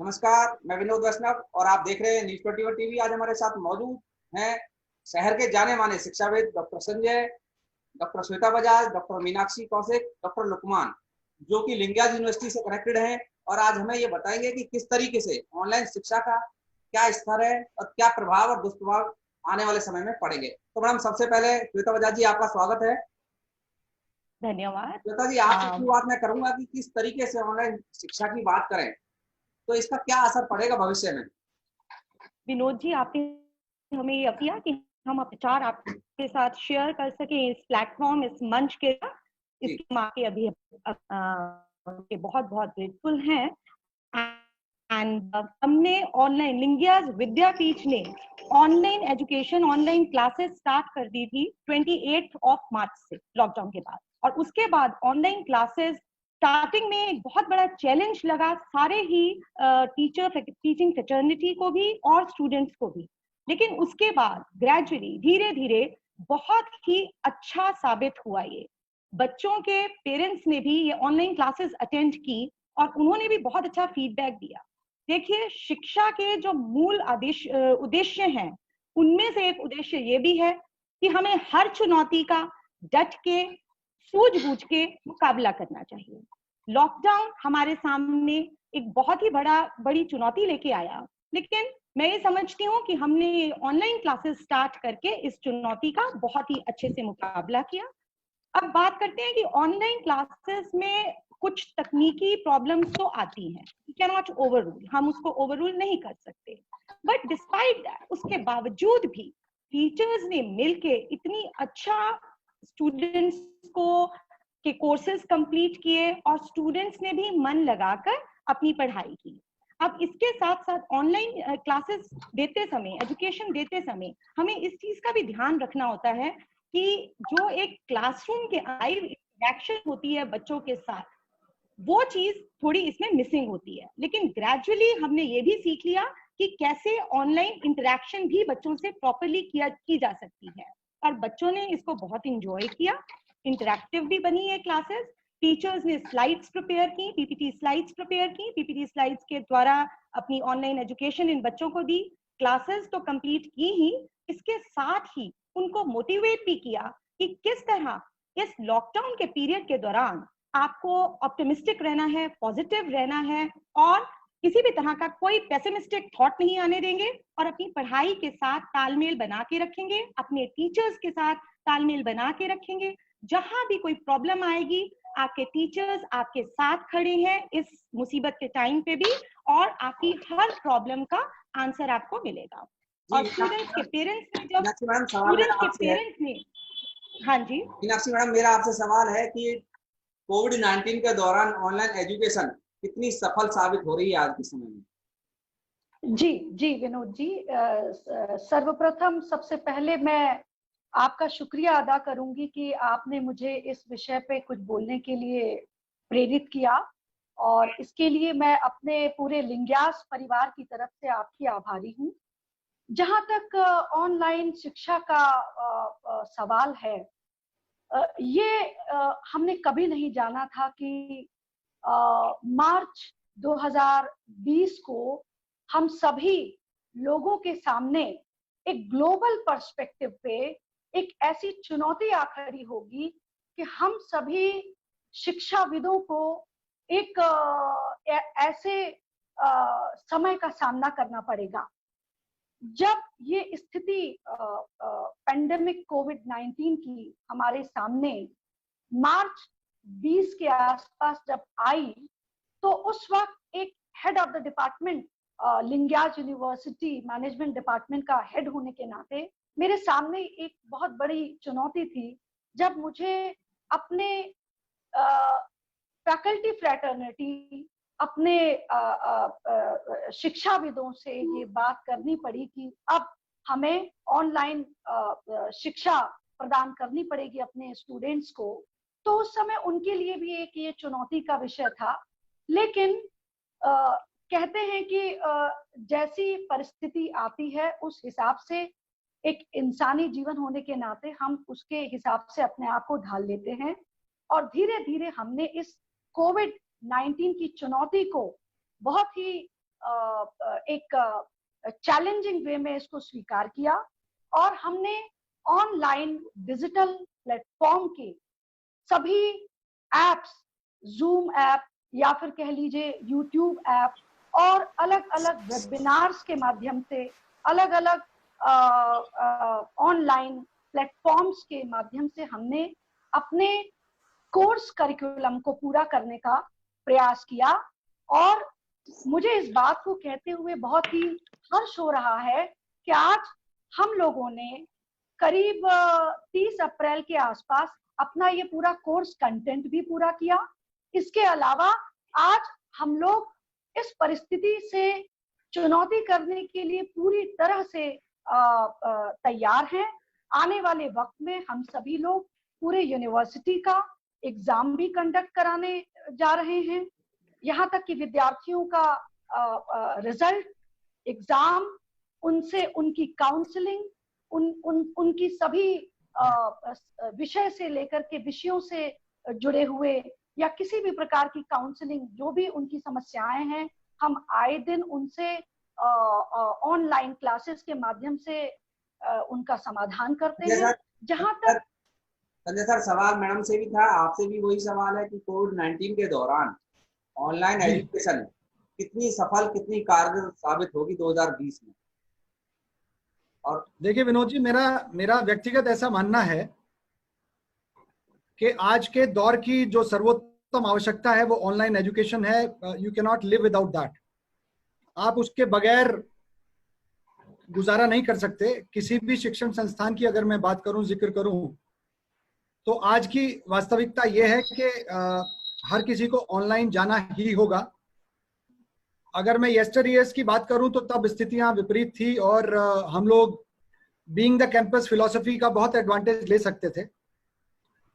नमस्कार, मैं विनोद वैष्णव और आप देख रहे हैं न्यूज़ 21 टीवी। आज हमारे साथ मौजूद हैं शहर के जाने माने शिक्षाविद doctor Sanjay, doctor Shweta Bajaj, doctor Meenakshi Kaushik, doctor Luqman, जो कि लिंगायत यूनिवर्सिटी से कनेक्टेड हैं और आज हमें ये बताएंगे कि किस तरीके से ऑनलाइन शिक्षा का क्या स्तर है और क्या प्रभाव और दुष्प्रभाव आने वाले समय में पड़ेंगे। तो मैडम, सबसे पहले श्वेता बजाज जी, आपका स्वागत है। धन्यवाद। श्वेता जी, आपसे शुरुआत मैं करूंगा कि किस तरीके से ऑनलाइन शिक्षा की बात करें तो इसका क्या असर पड़ेगा भविष्य में। विनोद जी, आपने हमें यह किया कि हम विचार आपके साथ शेयर कर सके इस प्लेटफॉर्म, इस मंच के, इसके माँ के अभी बहुत बहुत ग्रेटफुल हैं। एंड हमने ऑनलाइन लिंगियाज विद्यापीठ ने online education, online classes start कर दी थी 28 मार्च से, लॉकडाउन के बाद। और उसके बाद ऑनलाइन क्लासेस स्टार्टिंग में एक बहुत बड़ा चैलेंज लगा सारे ही टीचिंग फ्रेटर्निटी को भी और स्टूडेंट्स को भी, लेकिन उसके बाद ग्रेजुअली धीरे धीरे बहुत ही अच्छा साबित हुआ। ये बच्चों के पेरेंट्स ने भी ये ऑनलाइन क्लासेस अटेंड की और उन्होंने भी बहुत अच्छा फीडबैक दिया। देखिए, शिक्षा के जो मूल उद्देश्य हैं, उनमें से एक उद्देश्य ये भी है कि हमें हर चुनौती का डट के, सूझबूझ के मुकाबला करना चाहिए। लॉकडाउन हमारे सामने एक बहुत ही बड़ी चुनौती लेके आया, लेकिन मैं ये समझती हूँ कि हमने ऑनलाइन क्लासेस स्टार्ट करके इस चुनौती का बहुत ही अच्छे से मुकाबला किया। अब बात करते हैं कि ऑनलाइन क्लासेस में कुछ तकनीकी प्रॉब्लम्स तो आती हैं, वी कैन नॉट ओवररूल, हम उसको ओवररूल नहीं कर सकते। बट डिस्पाइट दैट, उसके बावजूद भी टीचर्स ने मिलके इतनी अच्छा स्टूडेंट्स को के कोर्सेज कंप्लीट किए और स्टूडेंट्स ने भी मन लगाकर अपनी पढ़ाई की। अब इसके साथ साथ ऑनलाइन क्लासेस देते समय, एजुकेशन देते समय, हमें इस चीज का भी ध्यान रखना होता है कि जो एक क्लासरूम के लाइव इंटरेक्शन होती है बच्चों के साथ, वो चीज थोड़ी इसमें मिसिंग होती है। लेकिन ग्रेजुअली हमने ये भी सीख लिया कि कैसे ऑनलाइन इंटरेक्शन भी बच्चों से प्रॉपरली की जा सकती है, और बच्चों ने इसको बहुत इंजॉय किया। इंटरेक्टिव भी बनी है क्लासेस, टीचर्स ने स्लाइड्स प्रिपेयर की, पीपीटी स्लाइड्स प्रिपेयर की, पीपीटी स्लाइड्स के द्वारा अपनी ऑनलाइन एजुकेशन इन बच्चों को दी। क्लासेस तो कंप्लीट की ही, इसके साथ ही उनको मोटिवेट भी किया कि किस तरह इस लॉकडाउन के पीरियड के दौरान आपको ऑप्टिमिस्टिक रहना है, पॉजिटिव रहना है, और किसी भी तरह का कोई पेसिमिस्टिक थॉट नहीं आने देंगे, और अपनी पढ़ाई के साथ तालमेल बना के रखेंगे, अपने टीचर्स के साथ तालमेल बना के रखेंगे। जहां भी कोई प्रॉब्लम आएगी, आपके टीचर्स आपके साथ खड़े हैं इस मुसीबत के टाइम पे भी, और आपकी हर प्रॉब्लम का आंसर आपको मिलेगा। और स्टूडेंट्स के पेरेंट्स ने जब हाँ जी मीनाक्षी मैडम, मेरा आपसे सवाल है कि कोविड-19 के दौरान ऑनलाइन एजुकेशन कितनी सफल साबित हो रही है आज के समय में। जी विनोद जी, सर्वप्रथम सबसे पहले मैं आपका शुक्रिया अदा करूंगी कि आपने मुझे इस विषय पे कुछ बोलने के लिए प्रेरित किया, और इसके लिए मैं अपने पूरे लिंग्यास परिवार की तरफ से आपकी आभारी हूँ। जहां तक ऑनलाइन शिक्षा का सवाल है, ये हमने कभी नहीं जाना था कि मार्च 2020 को हम सभी लोगों के सामने एक ग्लोबल पर्सपेक्टिव पे एक ऐसी चुनौती आ खड़ी होगी कि हम सभी शिक्षाविदों को एक ऐसे समय का सामना करना पड़ेगा जब ये स्थिति पेंडेमिक कोविड-19 की हमारे सामने मार्च 20 के आसपास जब आई, तो उस वक्त एक head of the department, Lingaya's university management department का हेड होने के नाते मेरे सामने एक बहुत बड़ी चुनौती थी, जब मुझे अपने फैकल्टी फ्रेटर्निटी, अपने शिक्षाविदों से ये बात करनी पड़ी कि अब हमें ऑनलाइन शिक्षा प्रदान करनी पड़ेगी अपने स्टूडेंट्स को। तो उस समय उनके लिए भी एक ये चुनौती का विषय था। लेकिन कहते हैं कि जैसी परिस्थिति आती है उस हिसाब से एक इंसानी जीवन होने के नाते हम उसके हिसाब से अपने आप को ढाल लेते हैं, और धीरे धीरे हमने इस कोविड-19 की चुनौती को बहुत ही एक चैलेंजिंग वे में इसको स्वीकार किया और हमने ऑनलाइन डिजिटल प्लेटफॉर्म के सभी एप्स, जूम ऐप या फिर कह लीजिए यूट्यूब ऐप और अलग अलग वेबिनार्स के माध्यम से, अलग अलग ऑनलाइन प्लेटफॉर्म्स के माध्यम से हमने अपने कोर्स करिकुलम को पूरा करने का प्रयास किया। और मुझे इस बात को कहते हुए बहुत ही हर्ष हो रहा है कि आज हम लोगों ने करीब 30 अप्रैल के आसपास अपना ये पूरा कोर्स कंटेंट भी पूरा किया। इसके अलावा आज हम लोग इस परिस्थिति से चुनौती करने के लिए पूरी तरह से तैयार हैं। आने वाले वक्त में हम सभी लोग पूरे यूनिवर्सिटी का एग्जाम भी कंडक्ट कराने जा रहे हैं। यहाँ तक कि विद्यार्थियों का रिजल्ट, एग्जाम, उनसे उनकी काउंसलिंग, उनकी सभी विषय से लेकर के विषयों से जुड़े हुए या किसी भी प्रकार की काउंसलिंग, जो भी उनकी समस्याएं हैं, हम आए दिन उनसे ऑनलाइन क्लासेस के माध्यम से उनका समाधान करते हैं। जहां तक संजय सर, सवाल मैडम से भी था, आपसे भी वही सवाल है कि कोविड-19 के दौरान ऑनलाइन एजुकेशन कितनी सफल, कितनी कारगर साबित होगी 2020 में? और देखिए विनोद जी, मेरा व्यक्तिगत ऐसा मानना है कि आज के दौर की जो सर्वोत्तम आवश्यकता है वो ऑनलाइन एजुकेशन है। You can not live without that. आप उसके बगैर गुजारा नहीं कर सकते। किसी भी शिक्षण संस्थान की अगर मैं बात करूं, जिक्र करूं, तो आज की वास्तविकता यह है कि हर किसी को ऑनलाइन जाना ही होगा। अगर मैं यस्टरईयर्स की बात करूं तो तब स्थितियां विपरीत थी और हम लोग बीइंग द कैंपस फिलॉसफी का बहुत एडवांटेज ले सकते थे।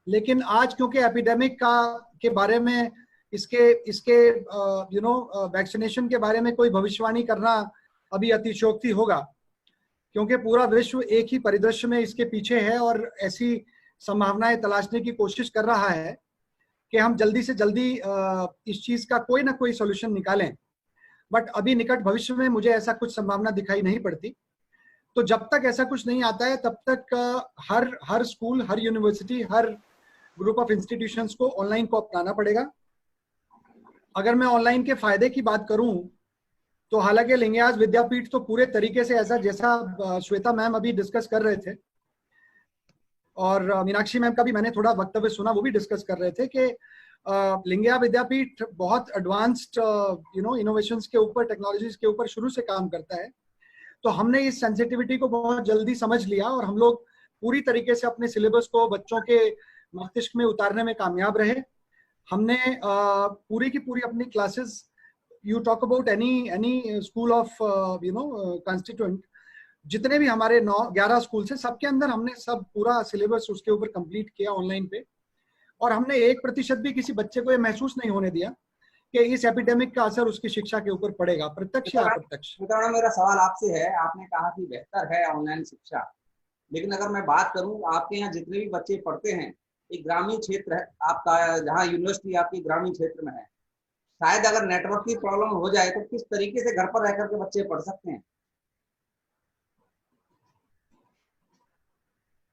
लेकिन आज क्योंकि एपिडेमिक के बारे में, इसके वैक्सीनेशन के बारे में कोई भविष्यवाणी करना अभी अतिशयोक्ति होगा, क्योंकि पूरा विश्व एक ही परिदृश्य में इसके पीछे है और ऐसी संभावनाएं तलाशने की कोशिश कर रहा है कि हम जल्दी से जल्दी इस चीज का कोई ना कोई सॉल्यूशन निकालें। बट अभी निकट भविष्य में मुझे ऐसा कुछ संभावना दिखाई नहीं पड़ती। तो जब तक ऐसा कुछ नहीं आता है तब तक हर स्कूल, हर यूनिवर्सिटी, हर ग्रुप ऑफ इंस्टीट्यूशंस को ऑनलाइन को अपनाना पड़ेगा। अगर मैं ऑनलाइन के फायदे की बात करूं तो हालांकि लिंगयाज विद्यापीठ तो पूरे तरीके से ऐसा, जैसा श्वेता मैम अभी डिस्कस कर रहे थे और मीनाक्षी मैम का भी मैंने थोड़ा वक्तव्य सुना, वो भी डिस्कस कर रहे थे कि लिंगया विद्यापीठ बहुत एडवांस्ड इनोवेशंस के ऊपर, टेक्नोलॉजीज के ऊपर शुरू से काम करता है। तो हमने इस सेंसिटिविटी को बहुत जल्दी समझ लिया और हम लोग पूरी तरीके से अपने सिलेबस को बच्चों के मस्तिष्क में उतारने में कामयाब रहे। हमने पूरी की पूरी अपनी classes, you talk about any school of constituent, जितने भी हमारे 9-11 स्कूल से, सबके अंदर हमने सब पूरा सिलेबस उसके ऊपर कंप्लीट किया ऑनलाइन पे। और हमने 1% भी किसी बच्चे को ये महसूस नहीं होने दिया कि इस एपिडेमिक का असर उसकी शिक्षा के ऊपर पड़ेगा, प्रत्यक्ष या अप्रत्यक्ष। मेरा सवाल आपसे है, आपने कहा कि बेहतर है ऑनलाइन शिक्षा, लेकिन अगर मैं बात करूं, आपके यहाँ जितने भी बच्चे पढ़ते हैं, एक ग्रामीण क्षेत्र है आपका, जहाँ यूनिवर्सिटी आपकी ग्रामीण क्षेत्र में है, शायद अगर नेटवर्क की प्रॉब्लम हो जाए तो किस तरीके से घर पर रहकर के बच्चे पढ़ सकते हैं?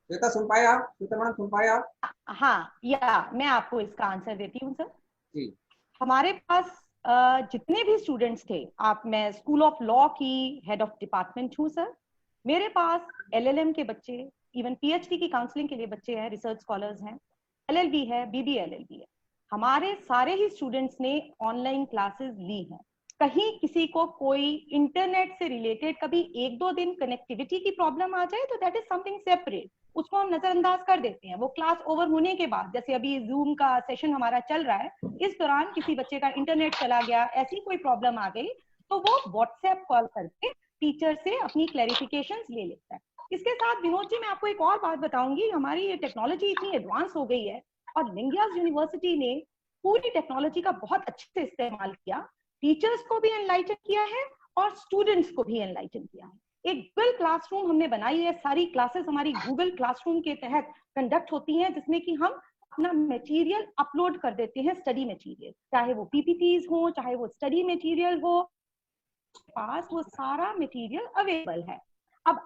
श्वेता सुन पाए आप? श्वेता मैडम सुन पाए आप? हाँ, या मैं आपको इसका आंसर देती हूँ सर जी। हमारे पास जितने भी स्टूडेंट्स थे, मैं स्कूल ऑफ लॉ की हेड ऑफ डिपार्टमेंट हूँ सर। मेरे पास LLM के बच्चे, इवन PhD की काउंसलिंग के लिए बच्चे हैं, रिसर्च स्कॉलर्स हैं, LLB है, BBLLB है। हमारे सारे ही स्टूडेंट्स ने ऑनलाइन क्लासेस ली हैं। कहीं किसी को कोई इंटरनेट से रिलेटेड कभी 1-2 दिन कनेक्टिविटी की प्रॉब्लम आ जाए तो दैट इज समथिंग सेपरेट, उसको हम नजरअंदाज कर देते हैं। वो क्लास ओवर होने के बाद, जैसे अभी जूम का सेशन हमारा चल रहा है, इस दौरान किसी बच्चे का इंटरनेट चला गया, ऐसी कोई प्रॉब्लम आ गई, तो वो व्हाट्सएप कॉल करके टीचर से अपनी क्लैरिफिकेशंस ले लेता है। इसके साथ विनोद जी, मैं आपको एक और बात बताऊंगी। हमारी ये टेक्नोलॉजी इतनी एडवांस हो गई है और लिंगयाज यूनिवर्सिटी ने पूरी टेक्नोलॉजी का बहुत अच्छे से इस्तेमाल किया, टीचर्स को भी एनलाइटन किया है और स्टूडेंट्स को भी एनलाइटन किया है। एक गूगल क्लासरूम हमने बनाई है, सारी क्लासेस हमारी गूगल क्लासरूम के तहत कंडक्ट होती हैं, जिसमें कि हम अपना मटेरियल अपलोड कर देते हैं, स्टडी मटेरियल, चाहे वो PPTs हो, चाहे वो स्टडी मटेरियल हो, पास वो सारा मटेरियल अवेलेबल है। अब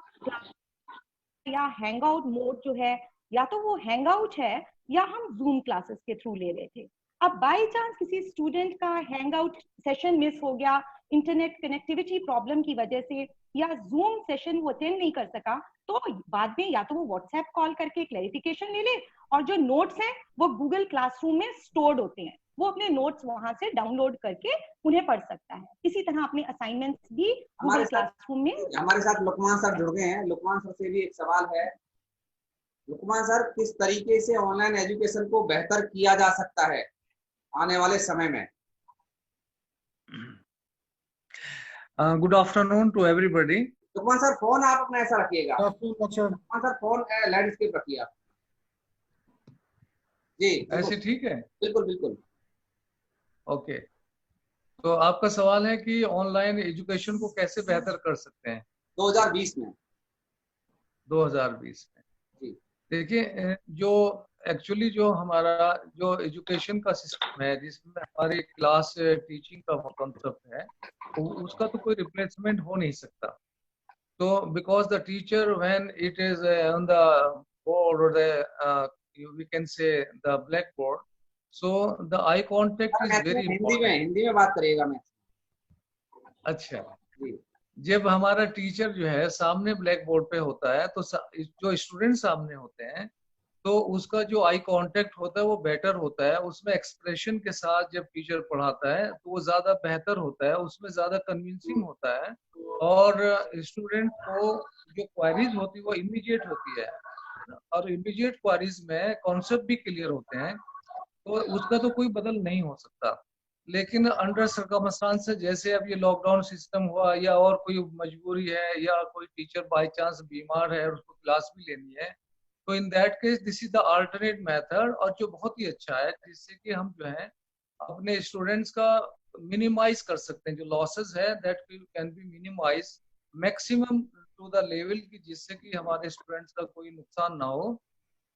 या हैंगआउट मोड जो है, या तो वो हैंगआउट है या हम जूम क्लासेस के थ्रू ले रहे थे। अब बाय चांस किसी स्टूडेंट का हैंगआउट सेशन मिस हो गया इंटरनेट कनेक्टिविटी प्रॉब्लम की वजह से, या जूम सेशन वो अटेंड नहीं कर सका, तो बाद में या तो वो व्हाट्सएप कॉल करके क्लैरिफिकेशन ले ले, और जो नोट्स हैं वो गूगल क्लासरूम में स्टोर्ड होते हैं, वो अपने नोट्स वहां से डाउनलोड करके उन्हें पढ़ सकता है। इसी तरह अपने असाइनमेंट्स भी गूगल क्लासरूम में। हमारे साथ लुकमान सर जुड़ गए हैं। लुकमान सर से भी एक सवाल है। लुकमान सर, किस तरीके से ऑनलाइन एजुकेशन को बेहतर किया जा सकता है आने वाले समय में? Good afternoon to everybody. Luqman sir, phone आप अपना ऐसा रखिएगा। अच्छा, लुकमान सर, फोन लैंडस्केप रखिए आप। जी ऐसे ठीक है? बिल्कुल बिल्कुल। ओके, तो आपका सवाल है कि ऑनलाइन एजुकेशन को कैसे बेहतर कर सकते हैं 2020 में। 2020 में जी। देखिए, जो एक्चुअली जो हमारा जो एजुकेशन का सिस्टम है, जिसमें हमारी क्लास टीचिंग का कॉन्सेप्ट है, उसका तो कोई रिप्लेसमेंट हो नहीं सकता। तो because the teacher when it is on the board और the we can say the blackboard, so the eye contact is very important. Hindi में बात करिएगा। मैं अच्छा जी। जब हमारा टीचर जो है सामने ब्लैक बोर्ड पे होता है, तो जो स्टूडेंट सामने होते हैं, तो उसका जो आई कांटेक्ट होता है वो बेटर होता है। उसमें एक्सप्रेशन के साथ जब टीचर पढ़ाता है तो वो ज्यादा बेहतर होता है, उसमें ज्यादा कन्विंसिंग होता है, और स्टूडेंट को जो क्वेरीज होती है वो इमीडिएट होती है, और इमीडिएट क्वेरीज में कॉन्सेप्ट भी क्लियर होते हैं, तो उसका तो कोई बदल नहीं हो सकता। लेकिन अंडर सर्कमस्टांसेस, जैसे अब ये लॉकडाउन सिस्टम हुआ, या और कोई मजबूरी है, या कोई टीचर बाय चांस बीमार है और उसको क्लास भी लेनी है, तो in that case this is the alternate method, और जो बहुत ही अच्छा है, जिससे कि हम जो है अपने स्टूडेंट्स का मिनिमाइज कर सकते हैं। जो लॉसेस है that can be minimise maximum to the level की, जिससे कि हमारे स्टूडेंट्स का कोई नुकसान ना हो,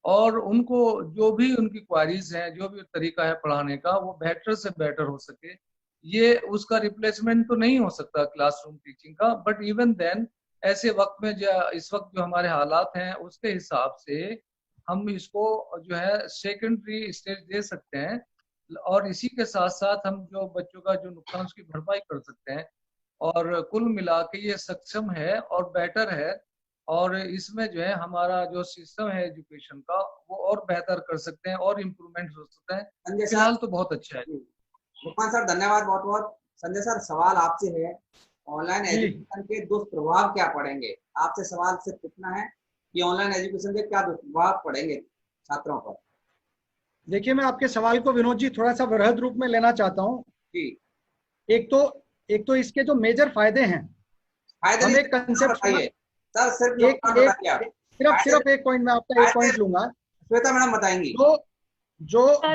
और उनको जो भी उनकी क्वारीज हैं, जो भी तरीका है पढ़ाने का, वो बेटर से बेटर हो सके। ये उसका रिप्लेसमेंट तो नहीं हो सकता क्लासरूम टीचिंग का, बट इवन देन ऐसे वक्त में जो इस वक्त जो हमारे हालात हैं उसके हिसाब से हम इसको जो है सेकेंडरी स्टेज दे सकते हैं, और इसी के साथ साथ हम जो बच्चों का जो नुकसान उसकी भरपाई कर सकते हैं। और कुल मिला के ये सक्षम है और बेटर है, और इसमें जो है हमारा जो सिस्टम है एजुकेशन का वो और बेहतर कर सकते हैं और इम्प्रूवमेंट हो सकता है। संजय फिलहाल सर, तो बहुत अच्छा है। लुकमान सर धन्यवाद बहुत बहुत। संजय सर, सवाल आपसे है, ऑनलाइन एजुकेशन के दुष्प्रभाव क्या पड़ेंगे? आपसे सवाल सिर्फ इतना है कि ऑनलाइन एजुकेशन के क्या दुष्प्रभाव पड़ेंगे छात्रों पर? देखिए, मैं आपके सवाल को विनोद जी थोड़ा सा वृहद रूप में लेना चाहता हूँ। जी। एक तो इसके जो मेजर फायदे हैं, फायदे हम नहीं, एक कंसेप्ट बताइए सर, सिर्फ एक नुकसान बताइए आप। सिर्फ एक पॉइंट, मैं आपका एक पॉइंट लूंगा। श्वेता मैडम बताएंगी।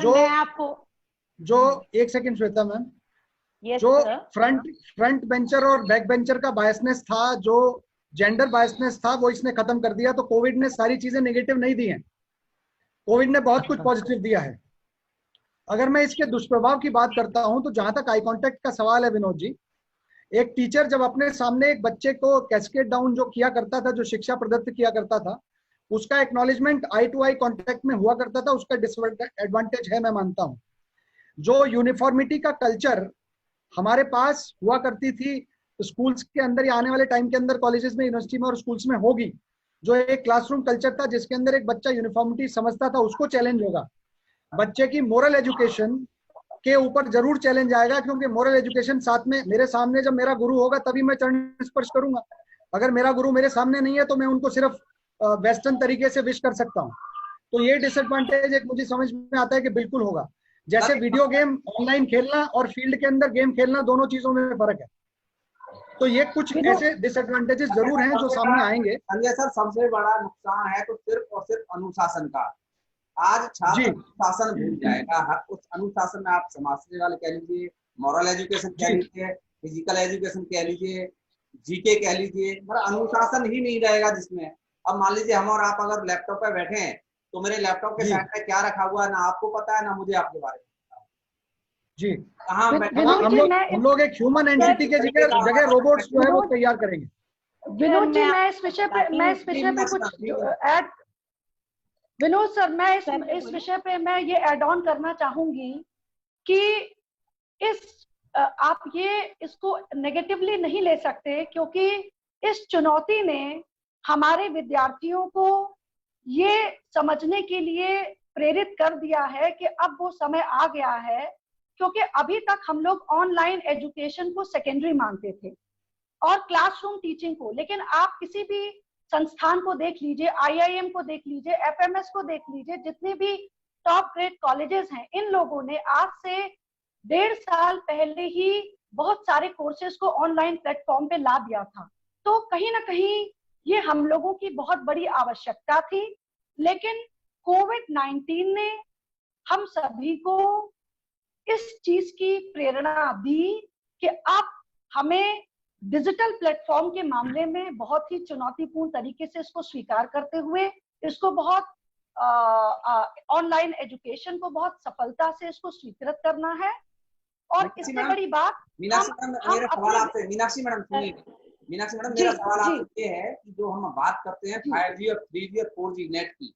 मैं आपको जो एक सेकंड श्वेता मैम, Yes, जो sir. फ्रंट बेंचर और बैक बेंचर का बायसनेस था, जो जेंडर बायसनेस था, वो इसने खत्म कर दिया। तो कोविड ने सारी चीजें नेगेटिव नहीं दी हैं, कोविड ने बहुत कुछ पॉजिटिव दिया है। अगर मैं इसके दुष्प्रभाव की बात करता हूं, तो जहां तक आई कांटेक्ट का सवाल है विनोद जी, एक टीचर जब अपने सामने एक बच्चे को कैस्केड डाउन जो किया करता था, जो शिक्षा प्रदत्त किया करता था, उसका acknowledgement eye to eye contact में हुआ करता था। उसका डिसएडवांटेज है, मैं मानता हूं। जो यूनिफॉर्मिटी का कल्चर हमारे पास हुआ करती थी स्कूल्स के अंदर, या आने वाले टाइम के अंदर कॉलेजेस में, यूनिवर्सिटी में और स्कूल्स में होगी, जो एक क्लासरूम कल्चर था जिसके अंदर एक बच्चा यूनिफॉर्मिटी समझता था, उसको चैलेंज होगा। बच्चे की मोरल एजुकेशन के ऊपर जरूर चैलेंज आएगा, क्योंकि मोरल एजुकेशन साथ में, मेरे सामने जब मेरा गुरु होगा तभी मैं चरण स्पर्श करूंगा। अगर मेरा गुरु मेरे सामने नहीं है तो मैं उनको सिर्फ वेस्टर्न तरीके से विश कर सकता हूँ। तो ये डिसएडवांटेज एक मुझे समझ में आता है कि बिल्कुल होगा। जैसे वीडियो गेम ऑनलाइन खेलना और फील्ड के अंदर गेम खेलना, दोनों चीजों में फर्क है। तो ये कुछ ऐसे डिसएडवांटेजेस जरूर हैं जो सामने आएंगे। संजय सर, सबसे बड़ा नुकसान है तो सिर्फ और सिर्फ अनुशासन का। आज छात्र अनुशासन भूल जाएगा। उस अनुशासन में आप समाज सेवा वाले कह लीजिए, मॉरल एजुकेशन कह लीजिए, फिजिकल एजुकेशन कह लीजिए, जीके कह लीजिए, मतलब अनुशासन ही नहीं रहेगा जिसमें। अब मान लीजिए हम और आप अगर लैपटॉप पे बैठे हैं, तो मेरे लैपटॉप के साइड में क्या रखा हुआ है ना आपको पता है ना मुझे आपके बारे में पता है। जी कहाँ हम बैठे विनोद जी, हम लोग एक ह्यूमन एंटिटी के जगह रोबोट्स जो है वो तैयार करेंगे। विनोद जी, मैं इस विषय पे कुछ ऐड, विनोद सर, मैं इस विषय पे मैं ये ऐड ऑन करना चाहूंगी कि आप ये इसको नेगेटिवली नहीं ले सकते, क्योंकि इस चुनौती ने हमारे विद्यार्थियों को ये समझने के लिए प्रेरित कर दिया है कि अब वो समय आ गया है, क्योंकि अभी तक हम लोग ऑनलाइन एजुकेशन को सेकेंडरी मानते थे और क्लासरूम टीचिंग को, लेकिन आप किसी भी संस्थान को देख लीजिए, IIM को देख लीजिए, FMS को देख लीजिए, जितने भी टॉप ग्रेड कॉलेजेस हैं, इन लोगों ने आज से 1.5 साल पहले ही बहुत सारे कोर्सेज को ऑनलाइन प्लेटफॉर्म पे ला दिया था। तो कहीं ना कहीं ये हम लोगों की बहुत बड़ी आवश्यकता थी, लेकिन कोविड-19 ने हम सभी को इस चीज की प्रेरणा दी कि अब हमें डिजिटल प्लेटफॉर्म के मामले में बहुत ही चुनौतीपूर्ण तरीके से इसको स्वीकार करते हुए इसको बहुत ऑनलाइन एजुकेशन को बहुत सफलता से इसको स्वीकृत करना है। और इससे बड़ी बात, मीनाक्षी मैडम, मेरा सवाल आपसे, मीनाक्षी मैडम सुनिए, मीनाक्षी मैडम मेरा सवाल आपसे ये है कि जो हम बात करते हैं 5G और 3G और 4G नेट की,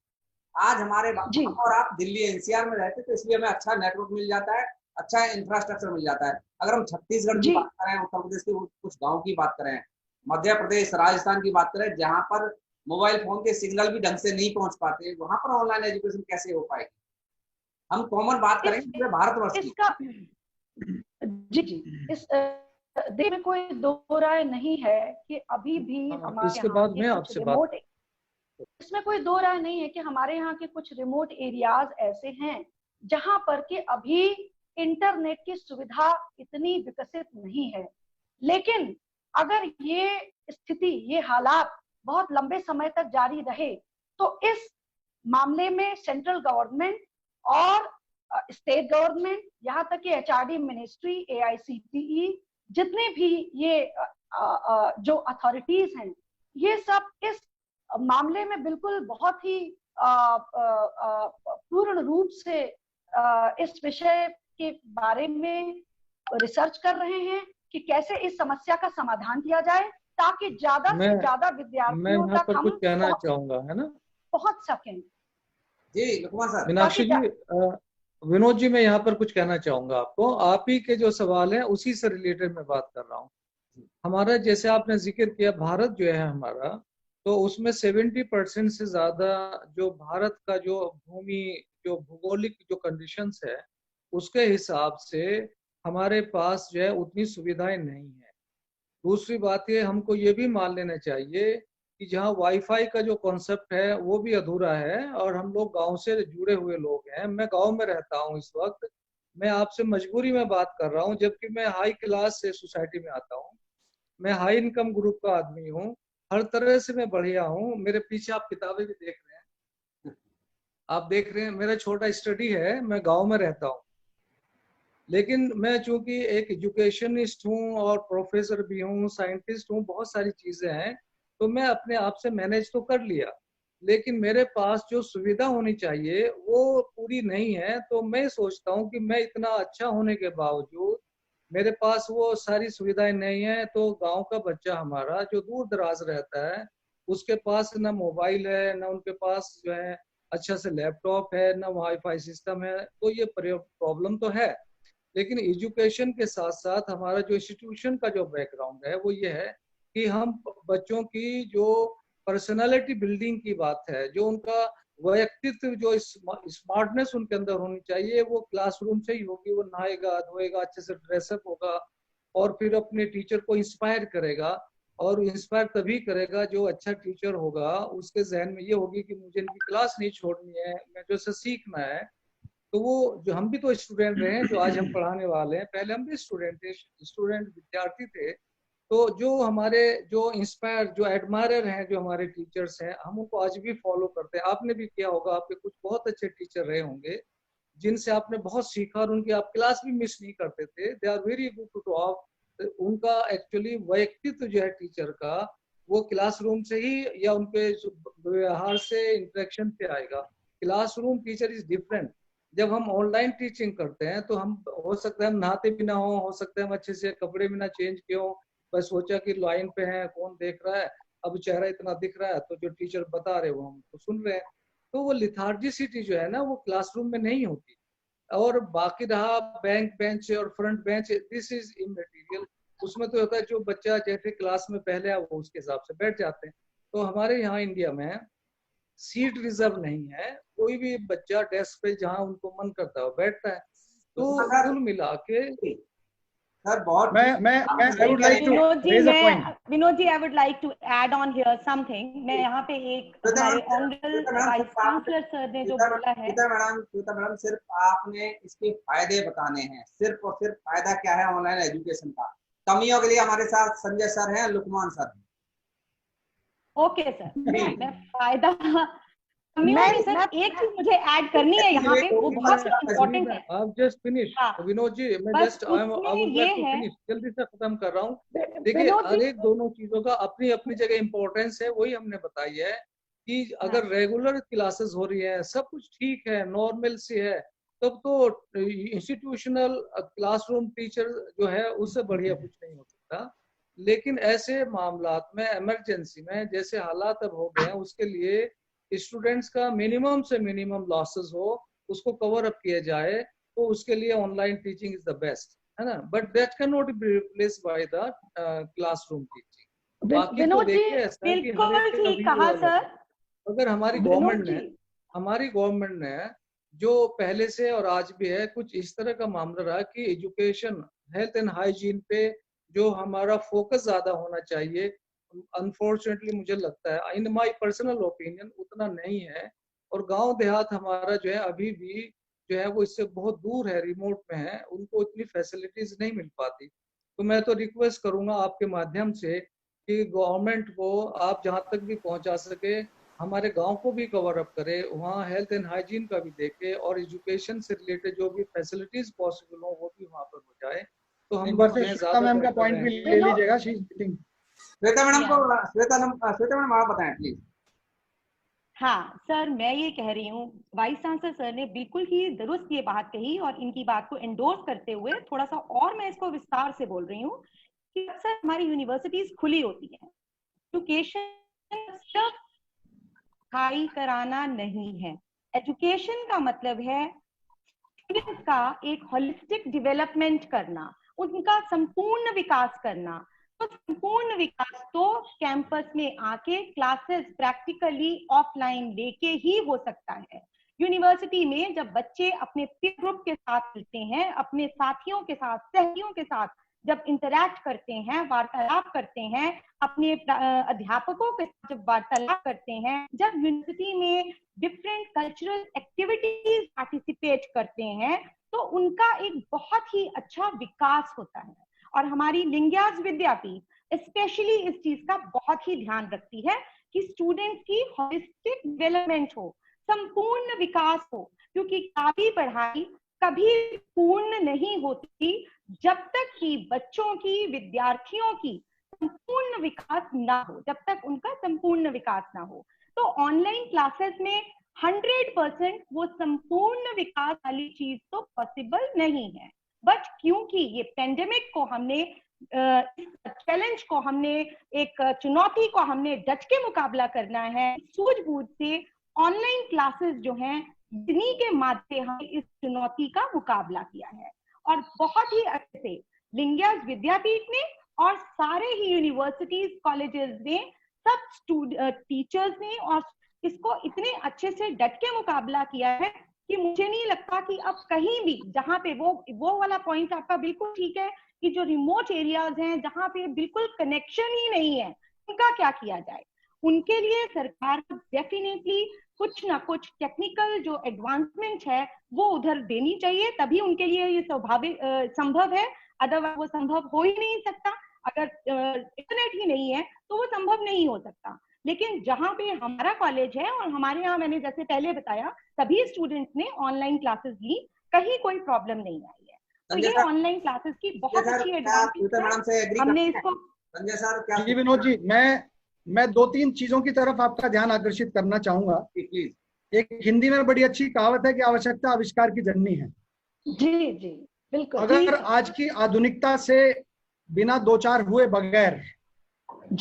आज हमारे और आप दिल्ली NCR में रहते तो इसलिए हमें अच्छा नेटवर्क मिल जाता है, अच्छा इंफ्रास्ट्रक्चर मिल जाता है। अगर हम छत्तीसगढ़ की बात करें, उत्तर प्रदेश के कुछ गाँव की बात करें, मध्य प्रदेश, राजस्थान की बात करें, जहाँ पर मोबाइल फोन के सिग्नल भी ढंग से नहीं पहुंच पाते, वहां पर ऑनलाइन एजुकेशन कैसे हो पाएगी? हम कॉमन बात करेंगे पूरे भारतवर्ष की। जी, इस देश में कोई दो राय नहीं है कि अभी भी हमारे इसके बाद में आपसे बात, इसमें कोई दो राय नहीं है कि हमारे यहाँ के कुछ रिमोट एरियाज ऐसे हैं जहां पर कि अभी इंटरनेट की सुविधा इतनी विकसित नहीं है। लेकिन अगर ये स्थिति, ये हालात बहुत लंबे समय तक जारी रहे तो इस मामले में सेंट्रल गवर्नमेंट और स्टेट गवर्नमेंट, यहाँ तक कि HRD मिनिस्ट्री, AICTE, जितने भी ये जो अथॉरिटीज हैं, ये सब इस मामले में बिल्कुल बहुत ही पूर्ण रूप से इस विषय के बारे में रिसर्च कर रहे हैं कि कैसे इस समस्या का समाधान किया जाए ताकि ज्यादा से ज्यादा विद्यार्थियों तक हम कुछ कहना चाहूंगा, है ना, पहुंच सकें। जी लुकमान सर। मीनाक्षी जी, विनोद जी, मैं यहाँ पर कुछ कहना चाहूंगा आपको। आप ही के जो सवाल है उसी से रिलेटेड मैं बात कर रहा हूँ। हमारा, जैसे आपने जिक्र किया, भारत जो है हमारा, तो उसमें 70% से ज्यादा जो भारत का जो भूमि, जो भौगोलिक जो कंडीशंस है, उसके हिसाब से हमारे पास जो है उतनी सुविधाएं नहीं है। दूसरी बात ये, हमको ये भी मान लेना चाहिए कि जहाँ वाईफाई का जो कॉन्सेप्ट है वो भी अधूरा है, और हम लोग गांव से जुड़े हुए लोग हैं। मैं गांव में रहता हूँ इस वक्त, मैं आपसे मजबूरी में बात कर रहा हूँ, जबकि मैं हाई क्लास से सोसाइटी में आता हूँ, मैं हाई इनकम ग्रुप का आदमी हूँ, हर तरह से मैं बढ़िया हूँ। मेरे पीछे आप किताबें भी देख रहे हैं, आप देख रहे हैं, मेरा छोटा स्टडी है, मैं गाँव में रहता हूँ। लेकिन मैं चूंकि एक एजुकेशनिस्ट हूँ और प्रोफेसर भी हूँ, साइंटिस्ट हूँ, बहुत सारी चीजें हैं, तो मैं अपने आप से मैनेज तो कर लिया, लेकिन मेरे पास जो सुविधा होनी चाहिए वो पूरी नहीं है। तो मैं सोचता हूँ कि मैं इतना अच्छा होने के बावजूद मेरे पास वो सारी सुविधाएं नहीं है, तो गांव का बच्चा हमारा जो दूर दराज रहता है, उसके पास ना मोबाइल है, ना उनके पास जो है अच्छा से लैपटॉप है, ना वाईफाई सिस्टम है। तो ये प्रॉब्लम तो है। लेकिन एजुकेशन के साथ साथ हमारा जो इंस्टीट्यूशन का जो बैकग्राउंड है वो ये है कि हम बच्चों की जो पर्सनालिटी बिल्डिंग की बात है, जो उनका व्यक्तित्व, जो स्मार्टनेस उनके अंदर होनी चाहिए, वो क्लासरूम से ही होगी। वो नहाएगा, धोएगा, अच्छे से ड्रेसअप होगा और फिर अपने टीचर को इंस्पायर करेगा। और इंस्पायर तभी करेगा जो अच्छा टीचर होगा, उसके जहन में ये होगी कि मुझे इनकी क्लास नहीं छोड़नी है, मैं जो से सीखना है। तो वो जो, हम भी तो स्टूडेंट रहे हैं, जो आज हम पढ़ाने वाले हैं, पहले हम भी स्टूडेंट थे, स्टूडेंट विद्यार्थी थे। तो जो हमारे जो इंस्पायर, जो एडमायरर हैं, जो हमारे टीचर्स हैं, हम उनको आज भी फॉलो करते हैं। आपने भी किया होगा, आपके कुछ बहुत अच्छे टीचर रहे होंगे जिनसे आपने बहुत सीखा, और उनकी आप क्लास भी मिस नहीं करते थे। They are very good to talk. उनका एक्चुअली व्यक्तित्व जो है टीचर का, वो क्लासरूम से ही या उनके व्यवहार से, इंटरेक्शन से आएगा। Classroom teacher is different. जब हम ऑनलाइन टीचिंग करते हैं तो हम हो सकता है हम नहाते भी ना हो सकता है हम अच्छे से कपड़े भी ना चेंज किए हो, बस सोचा कि लाइन पे है, कौन देख रहा है, अब चेहरा इतना दिख रहा है तो जो टीचर बता रहे वो हम तो सुन रहे हैं। तो वो लिथार्जिसिटी जो है ना वो क्लासरूम में नहीं होती। और बाकी रहा बैंक बेंच और front bench, this is immaterial. उसमें तो होता है जो बच्चा जैसे क्लास में पहले है वो उसके हिसाब से बैठ जाते हैं। तो हमारे यहाँ इंडिया में सीट रिजर्व नहीं है, कोई भी बच्चा डेस्क पे जहाँ उनको मन करता है वो बैठता है। तो कुल मिला के सर बहुत मैं I would like to raise a point. Vinod ji, I would like to add on here something. मैं यहाँ पे एक हमारे ऑनरेबल वाइस चांसलर सर ने जो बोला है। श्वेता मैडम सिर्फ आपने इसके फायदे बताने हैं, सिर्फ और सिर्फ फायदा क्या है ऑनलाइन एजुकेशन का। कमियों के लिए हमारे साथ संजय सर हैं, लुकमान सर हैं। ओके सर, मैं फायदा सर एक चीज मुझे ऐड करनी है यहाँ पे, वो बहुत इम्पोर्टेंट है। आप जस्ट फिनिश विनोद जी, मैं जस्ट फिनिश जल्दी से खत्म कर रहा हूँ। देखिए हर एक दोनों चीजों का अपनी अपनी जगह इम्पोर्टेंस है, वही हमने बताई है कि अगर रेगुलर क्लासेस हो रही है, सब कुछ ठीक है, नॉर्मल सी है, तब तो इंस्टीट्यूशनल क्लासरूम टीचर जो है उससे बढ़िया कुछ नहीं हो सकता। लेकिन ऐसे मामलात में इमरजेंसी में जैसे हालात अब हो गए हैं, उसके लिए स्टूडेंट्स का मिनिमम से मिनिमम लॉसेस हो उसको कवर अप किया जाए, तो उसके लिए online teaching is the best, है ना। But that can not be replaced by the classroom teaching. बाकी तो देखिए ऐसा है कि ठीक कहा सर। अगर हमारी गवर्नमेंट ने जो पहले से और आज भी है कुछ इस तरह का मामला रहा कि एजुकेशन, हेल्थ एंड हाइजीन पे जो हमारा फोकस ज्यादा होना चाहिए, अनफॉर्चुनेटली मुझे लगता है, इन माय पर्सनल ओपिनियन, उतना नहीं है। और गांव देहात हमारा जो है अभी भी जो है वो इससे बहुत दूर है, रिमोट में है, उनको इतनी फैसिलिटीज नहीं मिल पाती। तो मैं तो रिक्वेस्ट करूंगा आपके माध्यम से कि गवर्नमेंट को आप जहां तक भी पहुंचा सके हमारे गांव को भी कवर अप करे, वहाँ हेल्थ एंड हाइजीन का भी देखे, और एजुकेशन से रिलेटेड जो भी फैसिलिटीज पॉसिबल हो वो भी वहाँ पर हो जाए। तो हम श्वेता मैम का पॉइंट भी ले लीजिएगा। श्वेता मैडम आप बताएं प्लीज। हाँ सर, मैं ये कह रही हूँ, वाइस चांसलर सर ने बिल्कुल ही दुरुस्त ये बात कही, और इनकी बात को एंडोर्स करते हुए थोड़ा सा और मैं इसको विस्तार से बोल रही हूँ कि अक्सर हमारी यूनिवर्सिटीज खुली होती हैं, एजुकेशन सिर्फ पढ़ाई कराना नहीं है। एजुकेशन का मतलब है स्टूडेंट का एक होलिस्टिक डेवलपमेंट करना, उनका संपूर्ण विकास करना। तो संपूर्ण विकास तो कैंपस में आके क्लासेस प्रैक्टिकली ऑफलाइन लेके ही हो सकता है। यूनिवर्सिटी में जब बच्चे अपने पीर ग्रुप के साथ मिलते हैं, अपने साथियों के साथ, सहयोगियों के साथ जब इंटरैक्ट करते हैं, वार्तालाप करते हैं, अपने अध्यापकों के साथ जब वार्तालाप करते हैं, जब यूनिवर्सिटी में डिफरेंट कल्चरल एक्टिविटीज पार्टिसिपेट करते हैं, तो उनका एक बहुत ही अच्छा विकास होता है। और हमारी लिंग्याज विद्यापीठ स्पेशली इस चीज का बहुत ही ध्यान रखती है कि स्टूडेंट्स की होलिस्टिक डेवलपमेंट हो, संपूर्ण विकास हो, क्योंकि काफी पढ़ाई कभी पूर्ण नहीं होती जब तक कि बच्चों की, विद्यार्थियों की संपूर्ण विकास ना हो, जब तक उनका संपूर्ण विकास ना हो। तो ऑनलाइन क्लासेस में 100% वो संपूर्ण विकास वाली चीज तो पॉसिबल नहीं है। बट क्योंकि ये पेंडेमिक को हमने, चैलेंज को हमने, एक चुनौती को हमने डट के मुकाबला करना है, सूझबूझ से ऑनलाइन क्लासेस जो हैं इन्हीं के माध्यम हमने इस चुनौती का मुकाबला किया है। और बहुत ही अच्छे से लिंग्याज विद्यापीठ ने और सारे ही यूनिवर्सिटीज, कॉलेजेस ने, सब टीचर्स ने और इसको इतने अच्छे से डट के मुकाबला किया है कि मुझे नहीं लगता कि अब कहीं भी जहां पे वो वाला पॉइंट आपका बिल्कुल ठीक है कि जो रिमोट एरियाज हैं, जहां पे बिल्कुल कनेक्शन ही नहीं है, उनका क्या किया जाए। उनके लिए सरकार डेफिनेटली कुछ ना कुछ टेक्निकल जो एडवांसमेंट है वो उधर देनी चाहिए, तभी उनके लिए ये स्वाभाविक संभव है। अदरवाइज वो संभव हो ही नहीं सकता। अगर इंटरनेट ही नहीं है तो वो संभव नहीं हो सकता। लेकिन जहां पे हमारा कॉलेज है और हमारे यहाँ, मैंने जैसे पहले बताया, सभी स्टूडेंट्स ने ऑनलाइन क्लासेस ली, कहीं कोई प्रॉब्लम नहीं आई है। तो ये ऑनलाइन क्लासेस की बहुत अच्छी एडवांटेज है। हमने इसको, संजय सर क्या? विनोद जी, मैं 2-3 चीजों की तरफ आपका ध्यान आकर्षित करना चाहूंगा। प्लीज। एक हिंदी में बड़ी अच्छी कहावत है कि आवश्यकता आविष्कार की जननी है। जी जी बिल्कुल। अगर आज की आधुनिकता से बिना दो चार हुए बगैर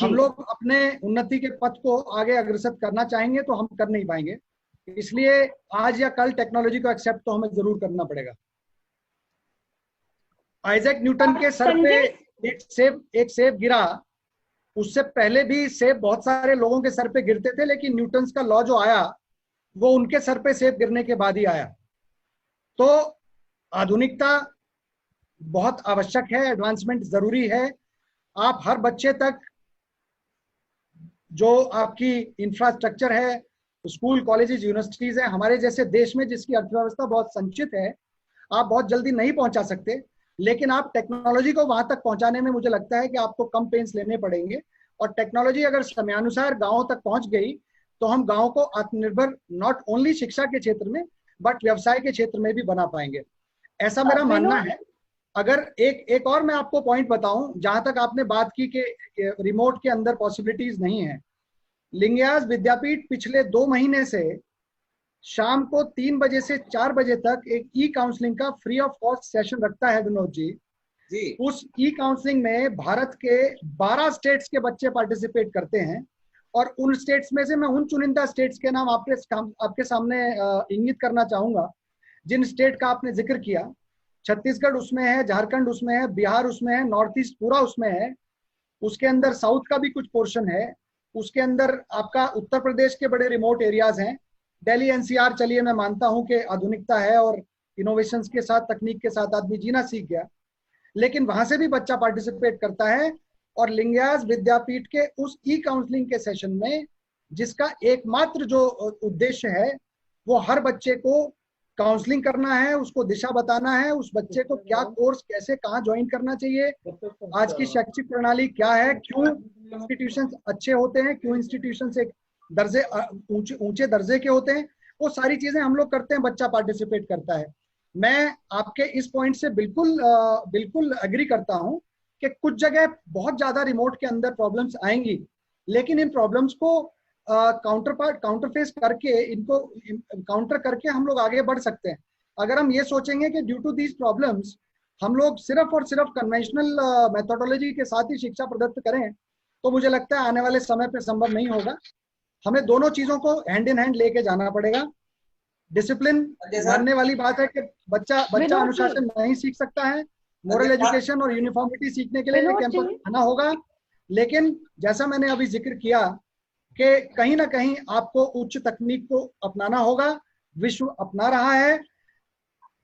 हम लोग अपने उन्नति के पथ को आगे अग्रसर करना चाहेंगे तो हम कर नहीं पाएंगे। इसलिए आज या कल टेक्नोलॉजी को एक्सेप्ट तो हमें जरूर करना पड़ेगा। आइजैक न्यूटन के सर पे एक सेब गिरा, उससे पहले भी सेब बहुत सारे लोगों के सर पे गिरते थे, लेकिन न्यूटन का लॉ जो आया वो उनके सर पे सेब गिरने के बाद ही आया। तो आधुनिकता बहुत आवश्यक है, एडवांसमेंट जरूरी है। आप हर बच्चे तक जो आपकी इंफ्रास्ट्रक्चर है, स्कूल कॉलेजेस यूनिवर्सिटीज है, हमारे जैसे देश में जिसकी अर्थव्यवस्था बहुत संचित है, आप बहुत जल्दी नहीं पहुंचा सकते, लेकिन आप टेक्नोलॉजी को वहां तक पहुंचाने में मुझे लगता है कि आपको कम पेंस लेने पड़ेंगे। और टेक्नोलॉजी अगर समयानुसार गांवों तक पहुंच गई तो हम गांव को आत्मनिर्भर नॉट ओनली शिक्षा के क्षेत्र में बट व्यवसाय के क्षेत्र में भी बना पाएंगे, ऐसा मेरा मानना है। अगर एक और मैं आपको पॉइंट बताऊं, जहां तक आपने बात की कि रिमोट के अंदर पॉसिबिलिटीज नहीं है, लिंगयाज विद्यापीठ पिछले 2 महीने से शाम को 3 बजे से 4 बजे तक एक ई काउंसलिंग का फ्री ऑफ कॉस्ट सेशन रखता है विनोद जी। उस ई काउंसलिंग में भारत के 12 स्टेट्स के बच्चे पार्टिसिपेट करते हैं, और उन स्टेट्स में से मैं उन चुनिंदा स्टेट्स के नाम आपके सामने इंगित करना चाहूंगा जिन स्टेट का आपने जिक्र किया। छत्तीसगढ़ उसमें है, झारखंड उसमें है, बिहार उसमें है, नॉर्थ ईस्ट पूरा उसमें है, उसके अंदर साउथ का भी कुछ पोर्शन है, उसके अंदर आपका उत्तर प्रदेश के बड़े रिमोट एरियाज हैं, दिल्ली एनसीआर। चलिए मैं मानता हूं कि आधुनिकता है और इनोवेशंस के साथ, तकनीक के साथ आदमी जीना सीख गया, लेकिन वहां से भी बच्चा पार्टिसिपेट करता है। और लिंगयाज विद्यापीठ के उस ई काउंसलिंग के सेशन में, जिसका एकमात्र जो उद्देश्य है वो हर बच्चे को काउंसलिंग करना है, उसको दिशा बताना है, उस बच्चे को क्या कोर्स कैसे कहाँ ज्वाइन करना चाहिए, आज की शैक्षिक प्रणाली क्या है, क्यों इंस्टीट्यूशंस अच्छे होते हैं, क्यों इंस्टीट्यूशंस एक दर्जे ऊंचे दर्जे के होते हैं, वो सारी चीजें हम लोग करते हैं, बच्चा पार्टिसिपेट करता है। मैं आपके इस पॉइंट से बिल्कुल एग्री करता हूं कि कुछ जगह बहुत ज्यादा रिमोट के अंदर प्रॉब्लम्स आएंगी, लेकिन इन प्रॉब्लम्स को काउंटरफेस करके, इनको काउंटर करके हम लोग आगे बढ़ सकते हैं। अगर हम ये सोचेंगे कि ड्यू टू दीज प्रॉब्लम्स हम लोग सिर्फ और सिर्फ कन्वेंशनल मेथोडोलॉजी के साथ ही शिक्षा प्रदत्त करें, तो मुझे लगता है आने वाले समय पे संभव नहीं होगा। हमें दोनों चीजों को हैंड इन हैंड लेके जाना पड़ेगा। डिसिप्लिन मानने वाली बात है कि बच्चा अनुशासन नहीं सीख सकता है, मोरल एजुकेशन और यूनिफॉर्मिटी सीखने के लिए कैंपस आना होगा, लेकिन जैसा मैंने अभी जिक्र किया कि कहीं ना कहीं आपको उच्च तकनीक को अपनाना होगा। विश्व अपना रहा है।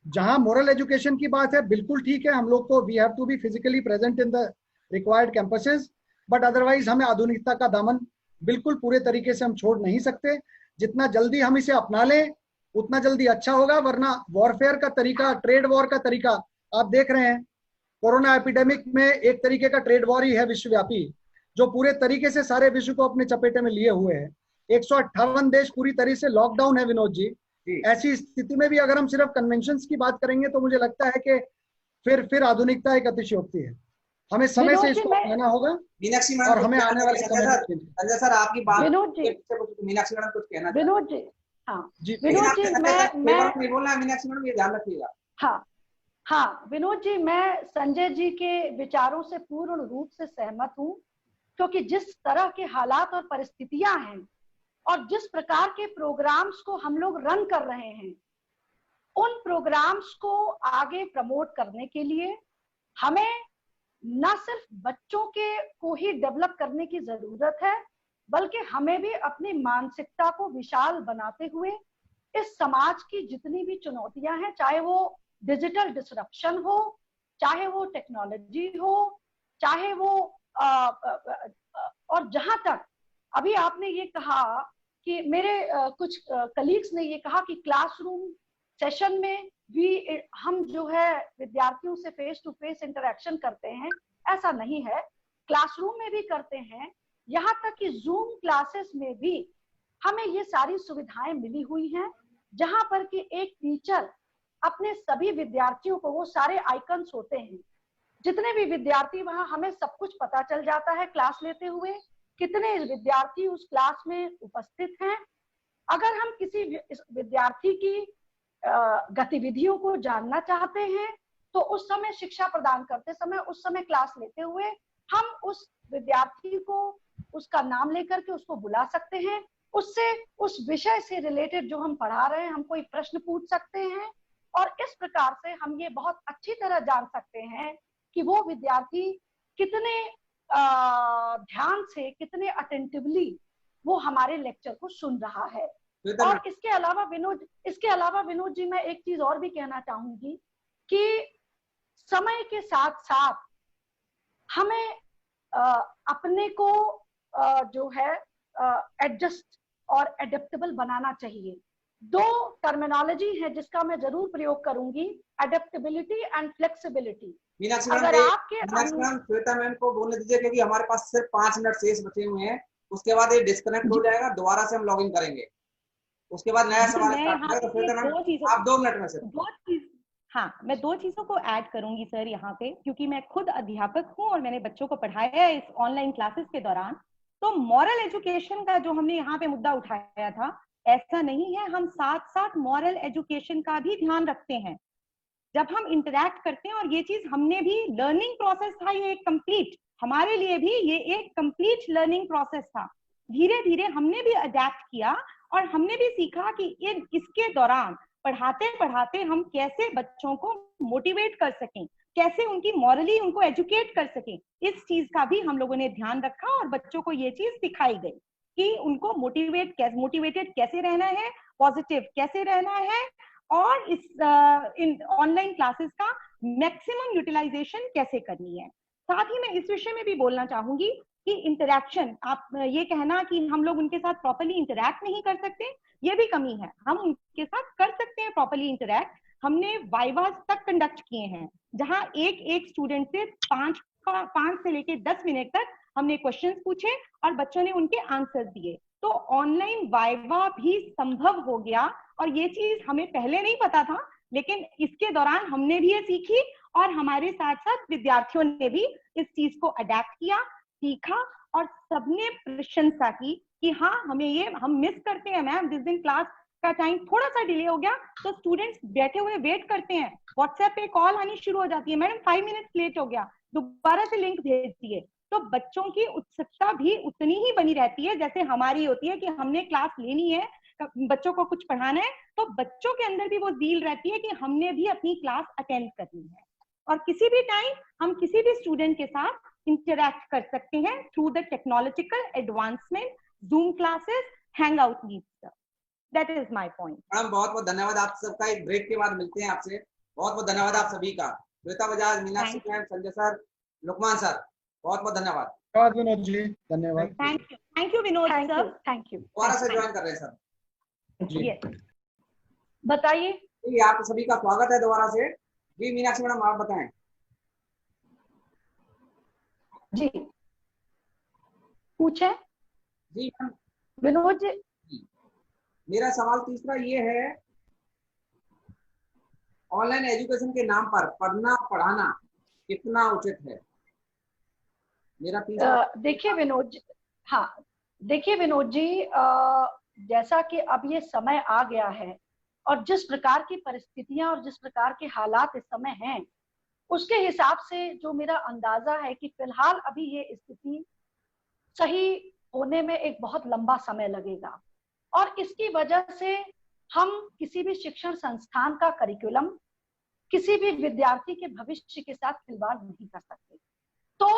जहां मोरल एजुकेशन की बात है, बिल्कुल ठीक है, हम लोग को we have to be physically present in the required campuses, but otherwise हमें आधुनिकता का दामन बिल्कुल पूरे तरीके से हम छोड़ नहीं सकते। जितना जल्दी हम इसे अपना लें उतना जल्दी अच्छा होगा, वरना वॉरफेयर का तरीका, ट्रेड वॉर का तरीका आप देख रहे हैं। कोरोना एपिडेमिक में एक तरीके का ट्रेड वॉर ही है विश्वव्यापी, जो पूरे तरीके से सारे विश्व को अपने चपेटे में लिए हुए है। 158 देश पूरी तरह से लॉकडाउन है विनोद जी। ऐसी स्थिति में भी अगर हम सिर्फ कन्वेंशंस की बात करेंगे तो मुझे लगता है कि फिर आधुनिकता एक अतिशयोक्ति है। हमें समय से इसको अपनाना होगा मीनाक्षी और हमें आने वाले समय में। संजय सर आपकी बात विनोद जी, मीनाक्षी मैडम कुछ कहना विनोद जी, हाँ जी विनोद जी, मैं नहीं बोलना है मीनाक्षी मैडम, ये ध्यान रखिएगा। हाँ विनोद जी, मैं संजय जी के विचारों से पूर्ण रूप से सहमत हूँ, क्योंकि जिस तरह के हालात और परिस्थितियां हैं और जिस प्रकार के प्रोग्राम्स को हम लोग रन कर रहे हैं, उन प्रोग्राम्स को आगे प्रमोट करने के लिए हमें न सिर्फ बच्चों के को ही डेवलप करने की जरूरत है, बल्कि हमें भी अपनी मानसिकता को विशाल बनाते हुए इस समाज की जितनी भी चुनौतियां हैं, चाहे वो डिजिटल डिसरप्शन हो, चाहे वो टेक्नोलॉजी हो, चाहे वो और जहां तक अभी आपने ये कहा कि मेरे कुछ कलीग्स ने ये कहा कि क्लासरूम सेशन में भी हम जो है विद्यार्थियों से फेस टू फेस इंटरेक्शन करते हैं, ऐसा नहीं है, क्लासरूम में भी करते हैं। यहाँ तक कि जूम क्लासेस में भी हमें ये सारी सुविधाएं मिली हुई हैं, जहां पर कि एक टीचर अपने सभी विद्यार्थियों को, वो सारे आइकन्स होते हैं, जितने भी विद्यार्थी वहां, हमें सब कुछ पता चल जाता है क्लास लेते हुए, कितने विद्यार्थी उस क्लास में उपस्थित हैं, अगर हम किसी विद्यार्थी की गतिविधियों को जानना चाहते हैं तो उस समय शिक्षा प्रदान करते समय, उस समय क्लास लेते हुए हम उस विद्यार्थी को उसका नाम लेकर के उसको बुला सकते हैं, उससे उस विषय से रिलेटेड जो हम पढ़ा रहे हैं हम कोई प्रश्न पूछ सकते हैं, और इस प्रकार से हम ये बहुत अच्छी तरह जान सकते हैं कि वो विद्यार्थी कितने ध्यान से, कितने अटेंटिवली वो हमारे लेक्चर को सुन रहा है। और इसके अलावा विनोद जी मैं एक चीज और भी कहना चाहूंगी कि समय के साथ साथ हमें अपने को जो है एडजस्ट और एडेप्टेबल बनाना चाहिए। दो टर्मिनोलॉजी है जिसका मैं जरूर प्रयोग करूंगी, एडेप्टेबिलिटी एंड फ्लेक्सिबिलिटी। मीनाक्षी अगर आपके मैम श्वेता मैम को बोलने दीजिए, क्योंकि हमारे पास सिर्फ 5 मिनट शेष बचे हुए हैं, उसके बाद ये डिस्कनेक्ट हो जाएगा, दोबारा से हम लॉग इन करेंगे, उसके बाद नया सवाल स्टार्ट होगा। तो श्वेता मैम आप 2 मिनट में से मैं 2 चीजों को ऐड करूंगी सर यहाँ पे, क्योंकि मैं खुद अध्यापक हूँ और मैंने बच्चों को पढ़ाया है इस ऑनलाइन क्लासेस के दौरान। तो मॉरल एजुकेशन का जो हमने यहाँ पे मुद्दा उठाया था, ऐसा नहीं है, हम साथ साथ मॉरल एजुकेशन का भी ध्यान रखते हैं जब हम इंटरैक्ट करते हैं। और ये चीज हमने भी, लर्निंग प्रोसेस था ये एक कंप्लीट, हमारे लिए भी ये एक कंप्लीट लर्निंग प्रोसेस था। धीरे धीरे हमने भी अडेप्ट किया और हमने भी सीखा कि इसके दौरान पढ़ाते पढ़ाते हम कैसे बच्चों को मोटिवेट कर सकें, कैसे उनकी मॉरली उनको एजुकेट कर सकें। इस चीज का भी हम लोगों ने ध्यान रखा और बच्चों को ये चीज सिखाई गई कि उनको मोटिवेटेड कैसे रहना है, पॉजिटिव कैसे रहना है, और इस इन ऑनलाइन क्लासेस का मैक्सिमम यूटिलाइजेशन कैसे करनी है। साथ ही मैं इस विषय में भी बोलना चाहूंगी कि इंटरैक्शन, आप ये कहना कि हम लोग उनके साथ प्रॉपर्ली इंटरैक्ट नहीं कर सकते, ये भी कमी है। हम उनके साथ कर सकते हैं प्रॉपर्ली इंटरैक्ट। हमने वाइवास तक कंडक्ट किए हैं जहां एक स्टूडेंट से 5 से लेके 10 मिनट तक हमने क्वेश्चंस पूछे और बच्चों ने उनके आंसर दिए। तो ऑनलाइन वाइवा भी संभव हो गया और ये चीज हमें पहले नहीं पता था, लेकिन इसके दौरान हमने भी ये सीखी और हमारे साथ साथ विद्यार्थियों ने भी इस चीज को अडेप्ट किया, सीखा, और सबने प्रशंसा की कि हाँ हमें ये हम मिस करते हैं मैम, जिस दिन क्लास का टाइम थोड़ा सा डिले हो गया तो स्टूडेंट्स बैठे हुए वेट करते हैं, व्हाट्सएप पे कॉल आनी शुरू हो जाती है, मैडम 5 मिनट्स लेट हो गया, दोबारा से लिंक भेज दिए। तो बच्चों की उत्सुकता भी उतनी ही बनी रहती है जैसे हमारी होती है कि हमने क्लास लेनी है, बच्चों को कुछ पढ़ाना है, तो बच्चों के अंदर भी वो ज़ील रहती है कि हमने भी अपनी क्लास अटेंड करनी है। और किसी भी टाइम हम किसी भी स्टूडेंट के साथ इंटरैक्ट कर सकते हैं through the technological advancement, zoom classes, hangout meets. That is my point. Madam बहुत बहुत धन्यवाद आप सबका। एक ब्रेक के बाद मिलते हैं आपसे। बहुत बहुत धन्यवाद आप सभी का, Shweta Bajaj, Meenakshi ma'am, Sanjay sir, Luqman sir, बहुत बहुत धन्यवाद। धन्यवाद विनोद जी, धन्यवाद। Thank you Vinod sir, thank you. दोबारा से ज्वाइन कर रहे हैं सर जी। बताइए। जी आप सभी का स्वागत है दोबारा से। जी मीनाक्षी मैडम आप बताएं। जी पूछे। जी मैम विनोद जी, मेरा सवाल तीसरा ये है, ऑनलाइन एजुकेशन के नाम पर पढ़ना पढ़ाना कितना उचित है? मेरा तीसरा। देखिए विनोद जी, हाँ देखिए विनोद जी, जैसा कि अब ये समय आ गया है और जिस प्रकार की परिस्थितियां और जिस प्रकार के हालात इस समय हैं, उसके हिसाब से जो मेरा अंदाजा है कि फिलहाल अभी ये स्थिति सही होने में एक बहुत लंबा समय लगेगा, और इसकी वजह से हम किसी भी शिक्षण संस्थान का करिकुलम, किसी भी विद्यार्थी के भविष्य के साथ खिलवाड़ नहीं कर सकते। तो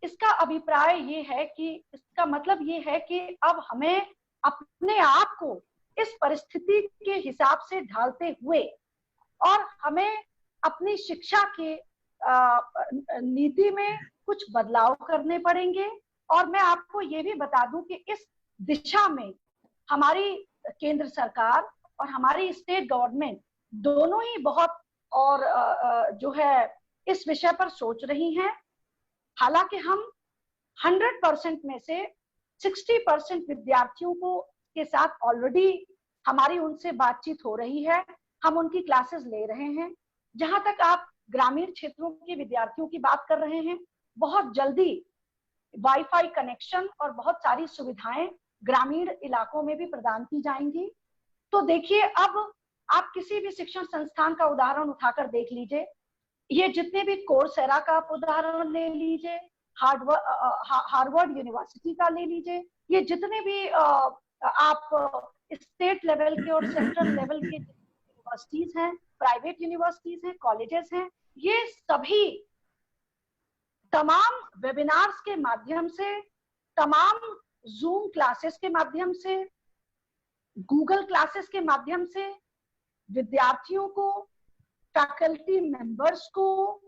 इसका अभिप्राय ये है कि, इसका मतलब ये है कि अब हमें अपने आप को इस परिस्थिति के हिसाब से ढालते हुए और हमें अपनी शिक्षा के नीति में कुछ बदलाव करने पड़ेंगे। और मैं आपको ये भी बता दूं कि इस दिशा में हमारी केंद्र सरकार और हमारी स्टेट गवर्नमेंट दोनों ही बहुत और जो है इस विषय पर सोच रही हैं। हालांकि हम 100% में से 60% विद्यार्थियों को के साथ ऑलरेडी हमारी उनसे बातचीत हो रही है, हम उनकी क्लासेस ले रहे हैं। जहां तक आप ग्रामीण क्षेत्रों के विद्यार्थियों की बात कर रहे हैं, बहुत जल्दी वाईफाई कनेक्शन और बहुत सारी सुविधाएं ग्रामीण इलाकों में भी प्रदान की जाएंगी। तो देखिए, अब आप किसी भी शिक्षण संस्थान का उदाहरण उठाकर देख लीजिए, ये जितने भी कोर्सेरा का आप उदाहरण ले लीजिए, हार्वर्ड यूनिवर्सिटी का ले लीजिए, ये जितने भी आप स्टेट लेवल के और सेंट्रल लेवल के यूनिवर्सिटीज हैं, प्राइवेट यूनिवर्सिटीज हैं, कॉलेजेस हैं, ये सभी तमाम वेबिनार्स के माध्यम से, तमाम जूम क्लासेस के माध्यम से, गूगल क्लासेस के माध्यम से विद्यार्थियों को, फैकल्टी मेंबर्स को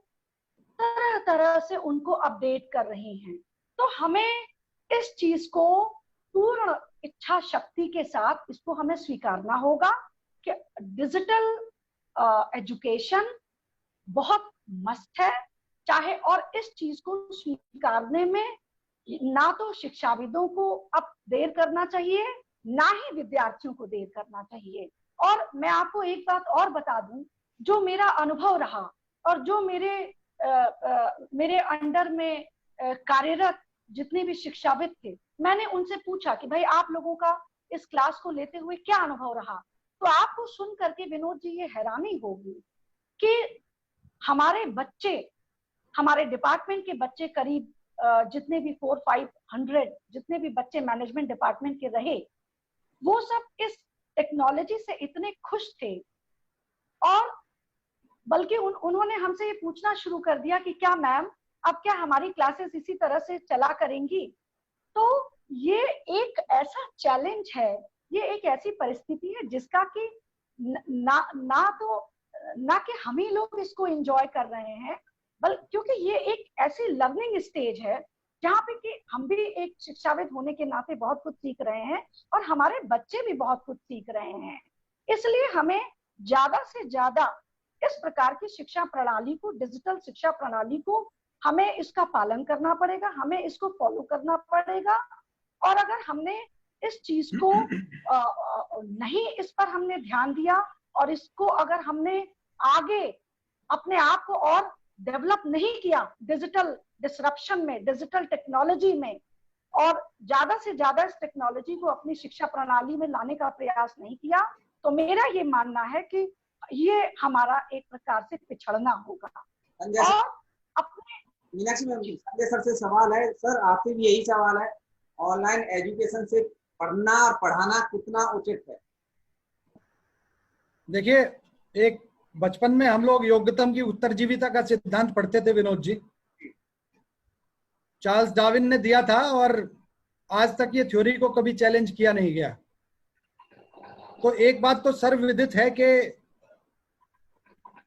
तरह तरह से उनको अपडेट कर रही हैं। तो हमें इस चीज को पूर्ण इच्छा शक्ति के साथ इसको हमें स्वीकारना होगा कि डिजिटल एजुकेशन बहुत मस्त है, चाहे, और इस चीज को स्वीकारने में ना तो शिक्षाविदों को अब देर करना चाहिए, ना ही विद्यार्थियों को देर करना चाहिए। और मैं आपको एक बात और बता दूं, जो मेरा अनुभव रहा और जो मेरे अंडर में कार्यरत जितने भी शिक्षाविद थे, मैंने उनसे पूछा कि भाई आप लोगों का इस क्लास को लेते हुए क्या अनुभव रहा। तो आपको सुन करके विनोद जी ये हैरानी होगी कि हमारे बच्चे, हमारे डिपार्टमेंट के बच्चे, करीब जितने भी 400-500 जितने भी बच्चे मैनेजमेंट डिपार्टमेंट के रहे, वो सब इस टेक्नोलॉजी से इतने खुश थे, और बल्कि उन्होंने हमसे ये पूछना शुरू कर दिया कि क्या मैम अब क्या हमारी क्लासेस इसी तरह से चला करेंगी। तो ये एक ऐसा चैलेंज है, ये एक ऐसी परिस्थिति है जिसका कि ना कि हम ही लोग इसको एंजॉय कर रहे हैं, क्योंकि ये एक ऐसी लर्निंग स्टेज है जहाँ पे कि हम भी एक शिक्षाविद होने के नाते बहुत कुछ सीख रहे हैं और हमारे बच्चे भी बहुत कुछ सीख रहे हैं। इसलिए हमें ज्यादा से ज्यादा इस प्रकार की शिक्षा प्रणाली को, डिजिटल शिक्षा प्रणाली को, हमें इसका पालन करना पड़ेगा, हमें इसको फॉलो करना पड़ेगा। और अगर हमने इस चीज को नहीं, इस पर हमने ध्यान दिया और इसको अगर हमने आगे अपने आप को और डेवलप नहीं किया डिजिटल डिसरप्शन में, डिजिटल टेक्नोलॉजी में, और ज्यादा से ज्यादा इस टेक्नोलॉजी को अपनी शिक्षा प्रणाली में लाने का प्रयास नहीं किया, तो मेरा ये मानना है कि ये हमारा एक प्रकार से पिछड़ना होगा। और अपने मीनाक्षी मैम, संजय सर से सवाल है, सर आपसे भी यही सवाल है, ऑनलाइन एजुकेशन से पढ़ना और पढ़ाना कितना उचित है? देखिए, एक बचपन में हम लोग योग्यतम की उत्तरजीविता का सिद्धांत पढ़ते थे विनोद जी, चार्ल्स डार्विन ने दिया था, और आज तक ये थ्योरी को कभी चैलेंज किया नहीं गया। तो एक बात तो सर्वविदित है कि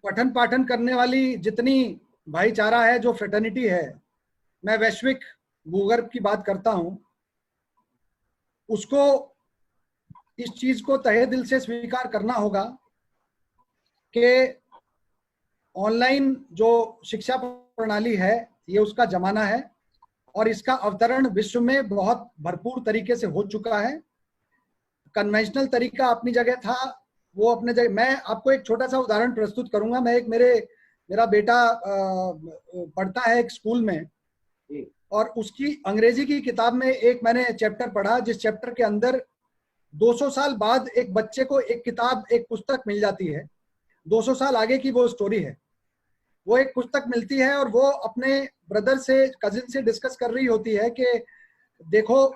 पठन पाठन करने वाली जितनी भाईचारा है, जो फ्रेटर्निटी है, मैं वैश्विक भूगर्भ की बात करता हूं, उसको इस चीज को तहे दिल से स्वीकार करना होगा कि ऑनलाइन जो शिक्षा प्रणाली है ये उसका जमाना है, और इसका अवतरण विश्व में बहुत भरपूर तरीके से हो चुका है। कन्वेंशनल तरीका अपनी जगह था, वो अपने जगह। मैं आपको एक छोटा सा उदाहरण प्रस्तुत करूंगा। मैं एक मेरा बेटा पढ़ता है एक स्कूल में, और उसकी अंग्रेजी की किताब में एक मैंने चैप्टर पढ़ा, जिस चैप्टर के अंदर 200 साल बाद एक बच्चे को एक किताब, एक पुस्तक मिल जाती है। 200 साल आगे की वो स्टोरी है। वो एक पुस्तक मिलती है और वो अपने ब्रदर से, कजिन से डिस्कस कर रही होती है कि देखो,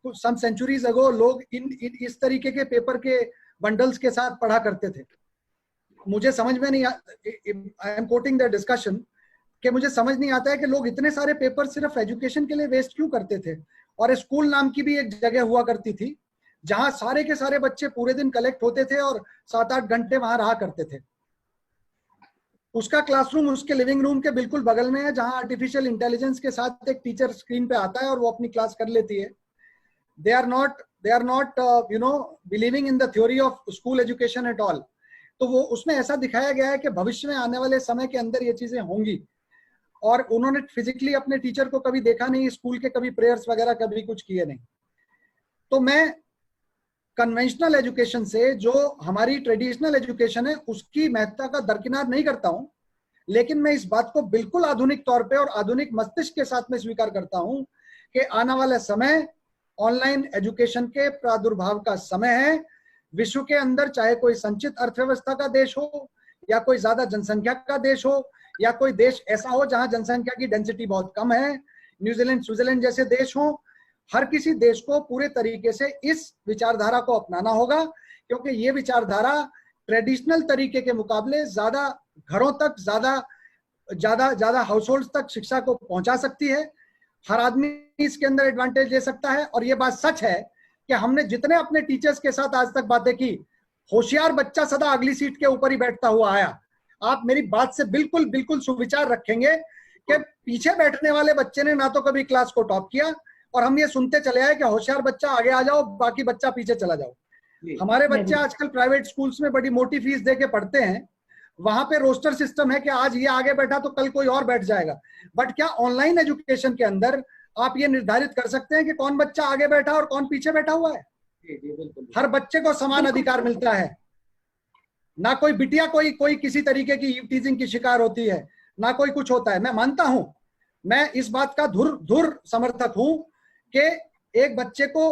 सम सेंचुरीज अगो लोग इस तरीके के पेपर के बंडल्स के साथ पढ़ा करते थे। मुझे समझ में नहीं, I am quoting the discussion, कि मुझे समझ नहीं आता है कि लोग इतने सारे पेपर सिर्फ एजुकेशन के लिए वेस्ट क्यों करते थे। और स्कूल नाम की भी एक जगह हुआ करती थी जहां सारे के सारे बच्चे पूरे दिन कलेक्ट होते थे और 7-8 घंटे वहां रहा करते थे। उसका क्लासरूम उसके लिविंग रूम के बिल्कुल बगल में है, जहां आर्टिफिशियल इंटेलिजेंस के साथ एक टीचर स्क्रीन पे आता है और वो अपनी क्लास कर लेती है। They are not believing in the theory of school education at all. तो वो उसमें ऐसा दिखाया गया है कि भविष्य में आने वाले समय के अंदर ये चीजें होंगी। और उन्होंने फिजिकली अपने टीचर को कभी देखा नहीं, स्कूल के कभी प्रेयर्स वगैरह कभी कुछ किए नहीं। तो मैं कन्वेंशनल एजुकेशन से, जो हमारी ट्रेडिशनल एजुकेशन है, उसकी महत्ता का दरकिनार नहीं करता हूं, लेकिन मैं इस बात को बिल्कुल आधुनिक तौर पे और आधुनिक मस्तिष्क के साथ में स्वीकार करता हूं कि आने वाला समय ऑनलाइन एजुकेशन के प्रादुर्भाव का समय है। विश्व के अंदर चाहे कोई संचित अर्थव्यवस्था का देश हो या कोई ज्यादा जनसंख्या का देश हो या कोई देश ऐसा हो जहां जनसंख्या की डेंसिटी बहुत कम है, न्यूजीलैंड स्विट्जरलैंड जैसे देश हो, हर किसी देश को पूरे तरीके से इस विचारधारा को अपनाना होगा, क्योंकि ये विचारधारा ट्रेडिशनल तरीके के मुकाबले ज्यादा घरों तक, ज्यादा हाउसहोल्ड तक शिक्षा को पहुंचा सकती है। हर आदमी इसके अंदर एडवांटेज ले सकता है। और ये बात सच है कि हमने जितने अपने टीचर्स के साथ आज तक बातें की, होशियार बच्चा सदा अगली सीट के ऊपर ही बैठता हुआ आया। आप मेरी बात से बिल्कुल बिल्कुल सुविचार रखेंगे कि पीछे बैठने वाले बच्चे ने ना तो कभी क्लास को टॉप किया, और हम ये सुनते चले आए कि होशियार बच्चा आगे आ जाओ, बाकी बच्चा पीछे चला जाओ। हमारे बच्चे आजकल प्राइवेट स्कूल्स में बड़ी मोटी फीस दे के पढ़ते हैं, वहां पे रोस्टर सिस्टम है कि आज ये आगे बैठा तो कल कोई और बैठ जाएगा। बट क्या ऑनलाइन एजुकेशन के अंदर आप ये निर्धारित कर सकते हैं कि कौन बच्चा आगे बैठा और कौन पीछे बैठा हुआ है? हर बच्चे को समान अधिकार मिलता है। ना कोई बिटिया कोई किसी तरीके की टीजिंग की शिकार होती है, ना कोई कुछ होता है। मैं मानता हूं, मैं इस बात का धुर समर्थक हूं कि एक बच्चे को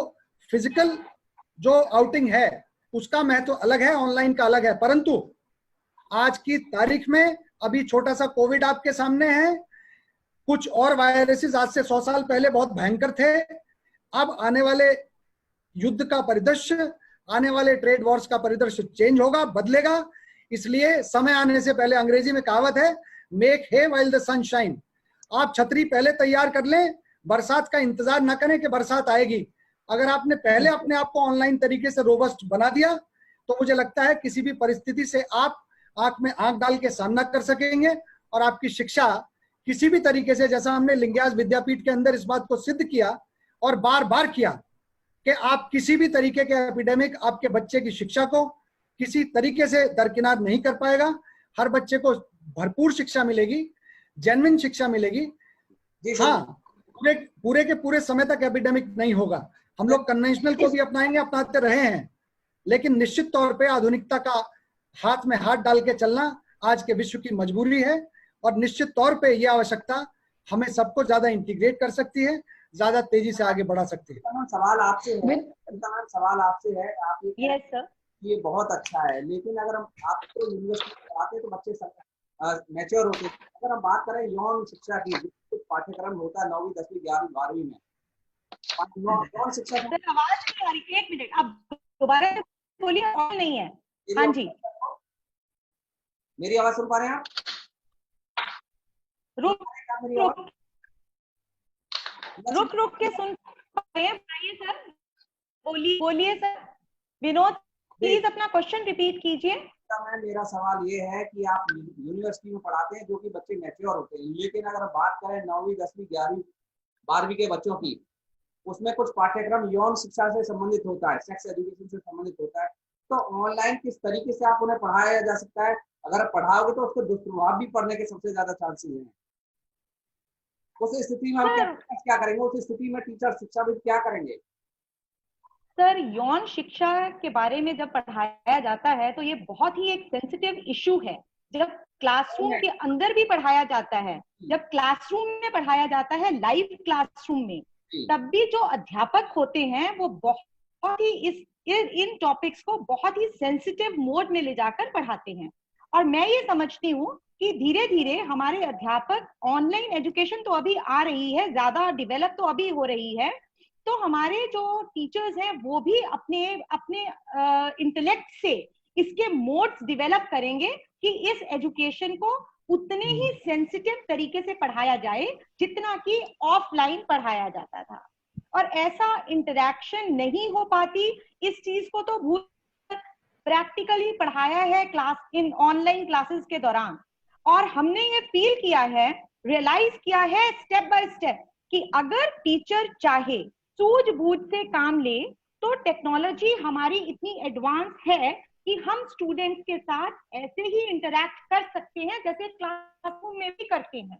फिजिकल जो आउटिंग है उसका महत्व अलग है, ऑनलाइन का अलग है। परंतु आज की तारीख में अभी छोटा सा कोविड आपके सामने है, कुछ और वायरसेस आज से 100 साल पहले बहुत भयंकर थे। अब आने वाले युद्ध का परिदृश्य, आने वाले ट्रेड वॉर्स का परिदृश्य चेंज होगा, बदलेगा। इसलिए समय आने से पहले, अंग्रेजी में कहावत है, make hay while the sun shine. आप छतरी पहले तैयार कर लें, बरसात का इंतजार ना करें कि बरसात आएगी। अगर आपने पहले अपने आप को ऑनलाइन तरीके से रोबस्ट बना दिया तो मुझे लगता है किसी भी परिस्थिति से आप आंख में आंख डाल के सामना कर सकेंगे, और आपकी शिक्षा किसी भी तरीके से, जैसा हमने लिंगयाज विद्यापीठ के अंदर इस बात को सिद्ध किया और बार बार किया कि आप किसी भी तरीके के एपिडेमिक आपके बच्चे की शिक्षा को किसी तरीके से दरकिनार नहीं कर पाएगा। हर बच्चे को भरपूर शिक्षा मिलेगी, जेन्युइन शिक्षा मिलेगी। हाँ, पूरे के पूरे समय तक एपिडेमिक नहीं होगा। हम लोग कन्वेंशनल को भी अपनाएंगे, अपनाते रहे हैं, लेकिन निश्चित तौर पे आधुनिकता का हाथ में हाथ डाल के चलना आज के विश्व की मजबूरी है। और निश्चित तौर पे ये आवश्यकता हमें सबको ज्यादा इंटीग्रेट कर सकती है, ज्यादा तेजी से आगे बढ़ा सकती है। सवाल आपसे है, आप यस सर, ये बहुत अच्छा है, लेकिन अगर हम आपको यूनिवर्सिटी में पढ़ाते हैं तो बच्चे मैच्योर होते हैं। अगर हम बात करें यौन शिक्षा की, कुछ पाठ्यक्रम होता है 9वीं 10वीं 11वीं 12वीं में, यौन शिक्षा आवाज नहीं आ रही, एक मिनट आप दोबारा बोलिए, और नहीं है। हाँ जी, मेरी आवाज सुन पा रहे हैं आप? रुक के सुन पा रहे हैं? सर बोलिए सर। विनोद प्लीज अपना क्वेश्चन रिपीट कीजिए। मेरा सवाल ये है कि आप यूनिवर्सिटी में पढ़ाते हैं जो कि बच्चे मैच्योर होते हैं, लेकिन अगर बात करें 9वीं 10वीं 11वीं 12वीं के बच्चों की, उसमें कुछ पाठ्यक्रम यौन शिक्षा से संबंधित होता है, सेक्स एजुकेशन से संबंधित होता है, तो ऑनलाइन किस तरीके से आप उन्हें पढ़ाया जा सकता है? अगर पढ़ाओगे तो उसके दुष्प्रभाव भी पड़ने के सबसे ज्यादा चांसेस हैं। उस स्थिति में हम क्या करेंगे? उस स्थिति में टीचर, शिक्षाविद क्या करेंगे? सर, यौन शिक्षा के बारे में जब पढ़ाया जाता है तो ये बहुत ही एक सेंसिटिव इशू है। जब क्लासरूम के अंदर भी पढ़ाया जाता है, जब क्लासरूम में पढ़ाया जाता है, लाइव क्लासरूम में, तब भी जो अध्यापक होते हैं वो बहुत ही इन टॉपिक्स को बहुत ही सेंसिटिव मोड में ले जाकर पढ़ाते हैं। और मैं ये समझती हूँ कि धीरे धीरे हमारे अध्यापक, ऑनलाइन एजुकेशन तो अभी आ रही है, ज्यादा डेवलप तो अभी हो रही है, तो हमारे जो टीचर्स हैं वो भी अपने इंटेलेक्ट से इसके मोड्स डेवलप करेंगे कि इस एजुकेशन को उतने ही सेंसिटिव तरीके से पढ़ाया जाए जितना कि ऑफलाइन पढ़ाया जाता था। और ऐसा इंटरेक्शन नहीं हो पाती, इस चीज को तो भूल, प्रैक्टिकली पढ़ाया है क्लास इन ऑनलाइन क्लासेस के दौरान। और हमने ये फील किया है, रियलाइज किया है स्टेप बाय स्टेप कि अगर टीचर चाहे, सूझबूझ से काम ले, तो टेक्नोलॉजी हमारी इतनी एडवांस है कि हम स्टूडेंट्स के साथ ऐसे ही इंटरैक्ट कर सकते हैं जैसे क्लासरूम में भी करते हैं।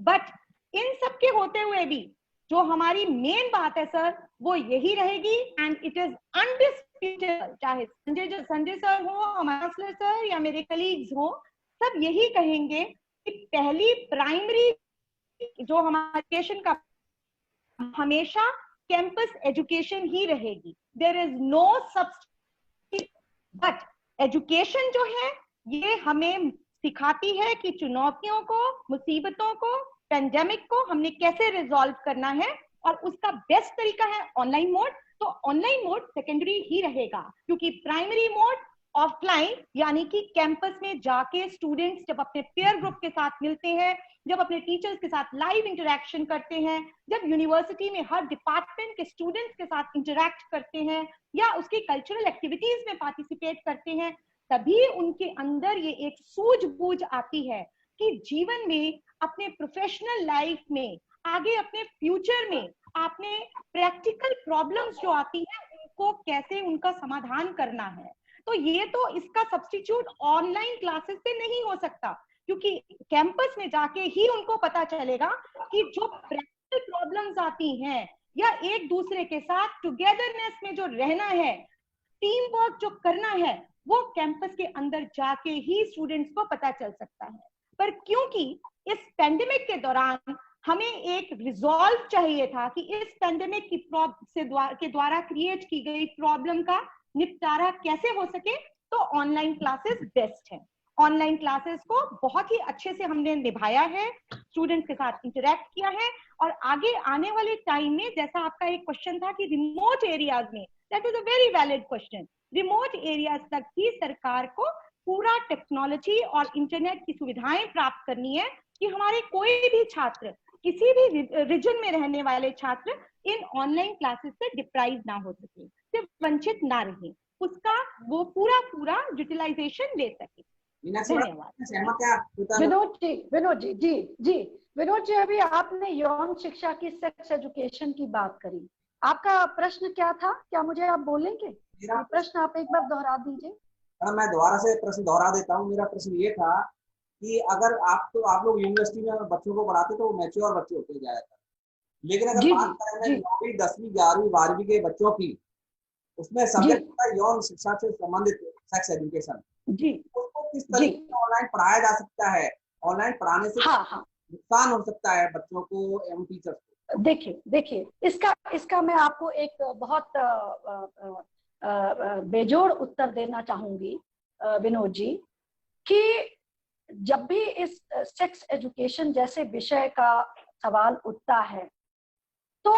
बट इन सब के होते हुए भी जो हमारी मेन बात है सर, वो यही रहेगी, एंड इट इज अनडिस्प्यूटेबल, चाहे संजय सर हो, हमारा सर या मेरे कलीग्स हो, सब यही कहेंगे कि पहली प्राइमरी जो हमारे एजुकेशन का हमेशा कैंपस एजुकेशन ही रहेगी। There is no substitute. But education जो है ये हमें सिखाती है कि चुनौतियों को, मुसीबतों को, पेंडेमिक को हमने कैसे रिजॉल्व करना है, और उसका बेस्ट तरीका है ऑनलाइन मोड। तो ऑनलाइन मोड सेकेंडरी ही रहेगा, क्योंकि प्राइमरी मोड ऑफलाइन यानी कि कैंपस में जाके स्टूडेंट्स जब अपने पेयर ग्रुप के साथ मिलते हैं, जब अपने टीचर्स के साथ लाइव इंटरेक्शन करते हैं, जब यूनिवर्सिटी में हर डिपार्टमेंट के स्टूडेंट्स के साथ इंटरेक्ट करते हैं या उसकी कल्चरल एक्टिविटीज में पार्टिसिपेट करते हैं, तभी उनके अंदर ये एक सूझबूझ आती है कि जीवन में, अपने प्रोफेशनल लाइफ में, आगे अपने फ्यूचर में आपने प्रैक्टिकल प्रॉब्लम्स जो आती हैं उनको कैसे उनका समाधान करना है। तो ये तो इसका सब्स्टिट्यूट ऑनलाइन क्लासेस से नहीं हो सकता, क्योंकि कैंपस में जाके ही उनको पता चलेगा कि जो प्रैक्टिकल प्रॉब्लम्स आती हैं या एक दूसरे के साथ टुगेदरनेस में जो रहना है, टीम वर्क जो करना है, वो कैंपस के अंदर जाके ही स्टूडेंट्स को पता चल सकता है। पर क्योंकि इस पेंडेमिक के दौरान हमें एक रिजॉल्व चाहिए था कि इस पेंडेमिक के द्वारा क्रिएट की गई प्रॉब्लम का निपटारा कैसे हो सके, तो ऑनलाइन क्लासेस बेस्ट है। ऑनलाइन क्लासेस को बहुत ही अच्छे से हमने निभाया है, स्टूडेंट्स के साथ इंटरेक्ट किया है, और आगे आने वाले टाइम में, जैसा आपका एक क्वेश्चन था कि रिमोट एरियाज में, that is a very valid question, remote areas तक ही सरकार को पूरा टेक्नोलॉजी और इंटरनेट की सुविधाएं प्राप्त करनी है कि हमारे कोई भी छात्र, किसी भी रीजन में रहने वाले छात्र इन ऑनलाइन क्लासेस से डिप्राइव ना हो सके, सिर्फ वंचित ना रहे, उसका वो पूरा यूटिलाइजेशन ले सके। धन्यवाद। विनोद जी, अभी आपने यौन शिक्षा की, सेक्स एजुकेशन की बात करी। आपका प्रश्न क्या था? क्या मुझे आप बोलेंगे? प्रश्न आप एक बार दोहरा दीजिए। मैं दोबारा से प्रश्न दोहरा देता हूँ। मेरा प्रश्न ये था कि अगर आप लोग यूनिवर्सिटी में बच्चों को पढ़ाते तो वो मैच्योर बच्चे होते जाता, लेकिन अगर बात करें 9वीं 10वीं 11वीं 12वीं के बच्चों की, उसमें सब्जेक्ट का यौन शिक्षा से संबंधित सेक्स एजुकेशन, उसको किस तरीके से ऑनलाइन पढ़ाया जा सकता है? ऑनलाइन पढ़ाने से नुकसान हो सकता है बच्चों को एवं टीचर्स को? देखिए इसका मैं आपको एक बहुत बेजोड़ उत्तर देना चाहूंगी विनोद जी, कि जब भी इस सेक्स एजुकेशन जैसे विषय का सवाल उठता है, तो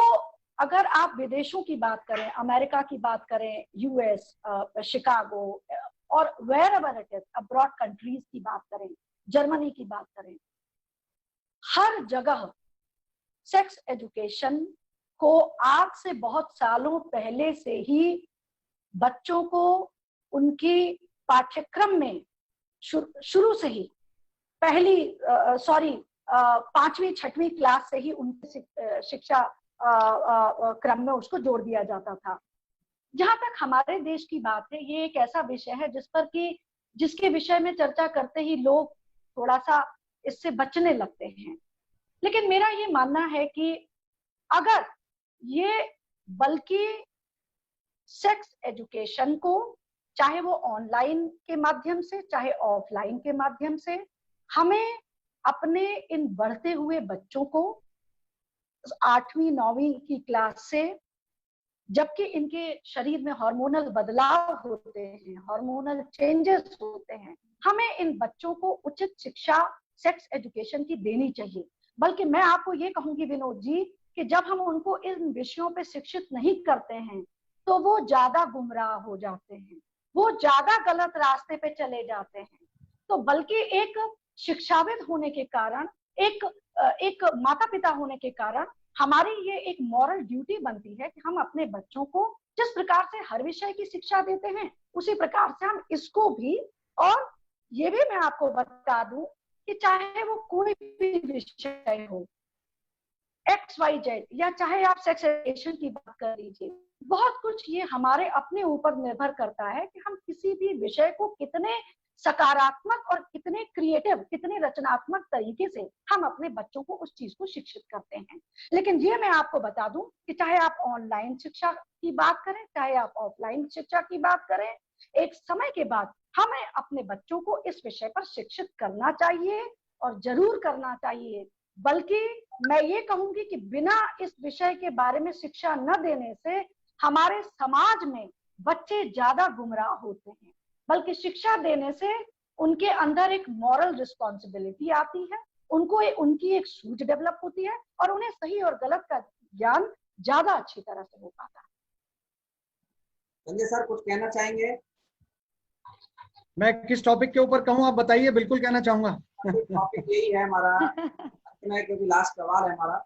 अगर आप विदेशों की बात करें, अमेरिका की बात करें, यूएस, शिकागो और wherever it is, abroad countries की बात करें, जर्मनी की बात करें, हर जगह सेक्स एजुकेशन को आज से बहुत सालों पहले से ही बच्चों को उनकी पाठ्यक्रम में शुरू से ही, पहली 5वीं 6वीं क्लास से ही उनकी शिक्षा क्रम में उसको जोड़ दिया जाता था। जहां तक हमारे देश की बात है, ये एक ऐसा विषय है जिसके विषय में चर्चा करते ही लोग थोड़ा सा इससे बचने लगते हैं। लेकिन मेरा ये मानना है कि अगर ये, बल्कि सेक्स एजुकेशन को, चाहे वो ऑनलाइन के माध्यम से चाहे ऑफलाइन के माध्यम से, हमें अपने इन बढ़ते हुए बच्चों को 8वीं 9वीं की क्लास से, जबकि इनके शरीर में हार्मोनल बदलाव होते हैं, हार्मोनल चेंजेस होते हैं, हमें इन बच्चों को उचित शिक्षा सेक्स एजुकेशन की देनी चाहिए। बल्कि मैं आपको ये कहूंगी विनोद जी, कि जब हम उनको इन विषयों पे शिक्षित नहीं करते हैं तो वो ज्यादा गुमराह हो जाते हैं, वो ज्यादा गलत रास्ते पे चले जाते हैं। तो बल्कि एक शिक्षाविद होने के कारण, एक माता पिता होने के कारण, हमारी ये एक मॉरल ड्यूटी बनती है कि हम अपने बच्चों को जिस प्रकार से हर विषय की शिक्षा देते हैं, उसी प्रकार से हम इसको भी। और ये भी मैं आपको बता दूं कि चाहे वो कोई भी विषय हो, XYZ, या चाहे आप सेक्स एजुकेशन की बात कर लीजिए, बहुत कुछ ये हमारे अपने ऊपर निर्भर करता है कि हम किसी भी विषय को कितने सकारात्मक और कितने क्रिएटिव, कितने रचनात्मक तरीके से हम अपने बच्चों को उस चीज को शिक्षित करते हैं। लेकिन ये मैं आपको बता दूं कि चाहे आप ऑनलाइन शिक्षा की बात करें, चाहे आप ऑफलाइन शिक्षा की बात करें, एक समय के बाद हमें अपने बच्चों को इस विषय पर शिक्षित करना चाहिए, और जरूर करना चाहिए। बल्कि मैं ये कहूंगी कि बिना इस विषय के बारे में शिक्षा न देने से हमारे समाज में बच्चे ज्यादा गुमराह होते हैं, बल्कि शिक्षा देने से उनके अंदर एक मॉरल रिस्पॉन्सिबिलिटी आती है, उनको उनकी एक सूझ डेवलप होती है और उन्हें सही और गलत का ज्ञान ज्यादा अच्छी तरह से हो पाता है। संजय सर कुछ कहना चाहेंगे? मैं किस टॉपिक के ऊपर कहूँ आप बताइए, बिल्कुल कहना चाहूंगा। टॉपिक यही है हमारा, क्योंकि लास्ट सवाल है हमारा,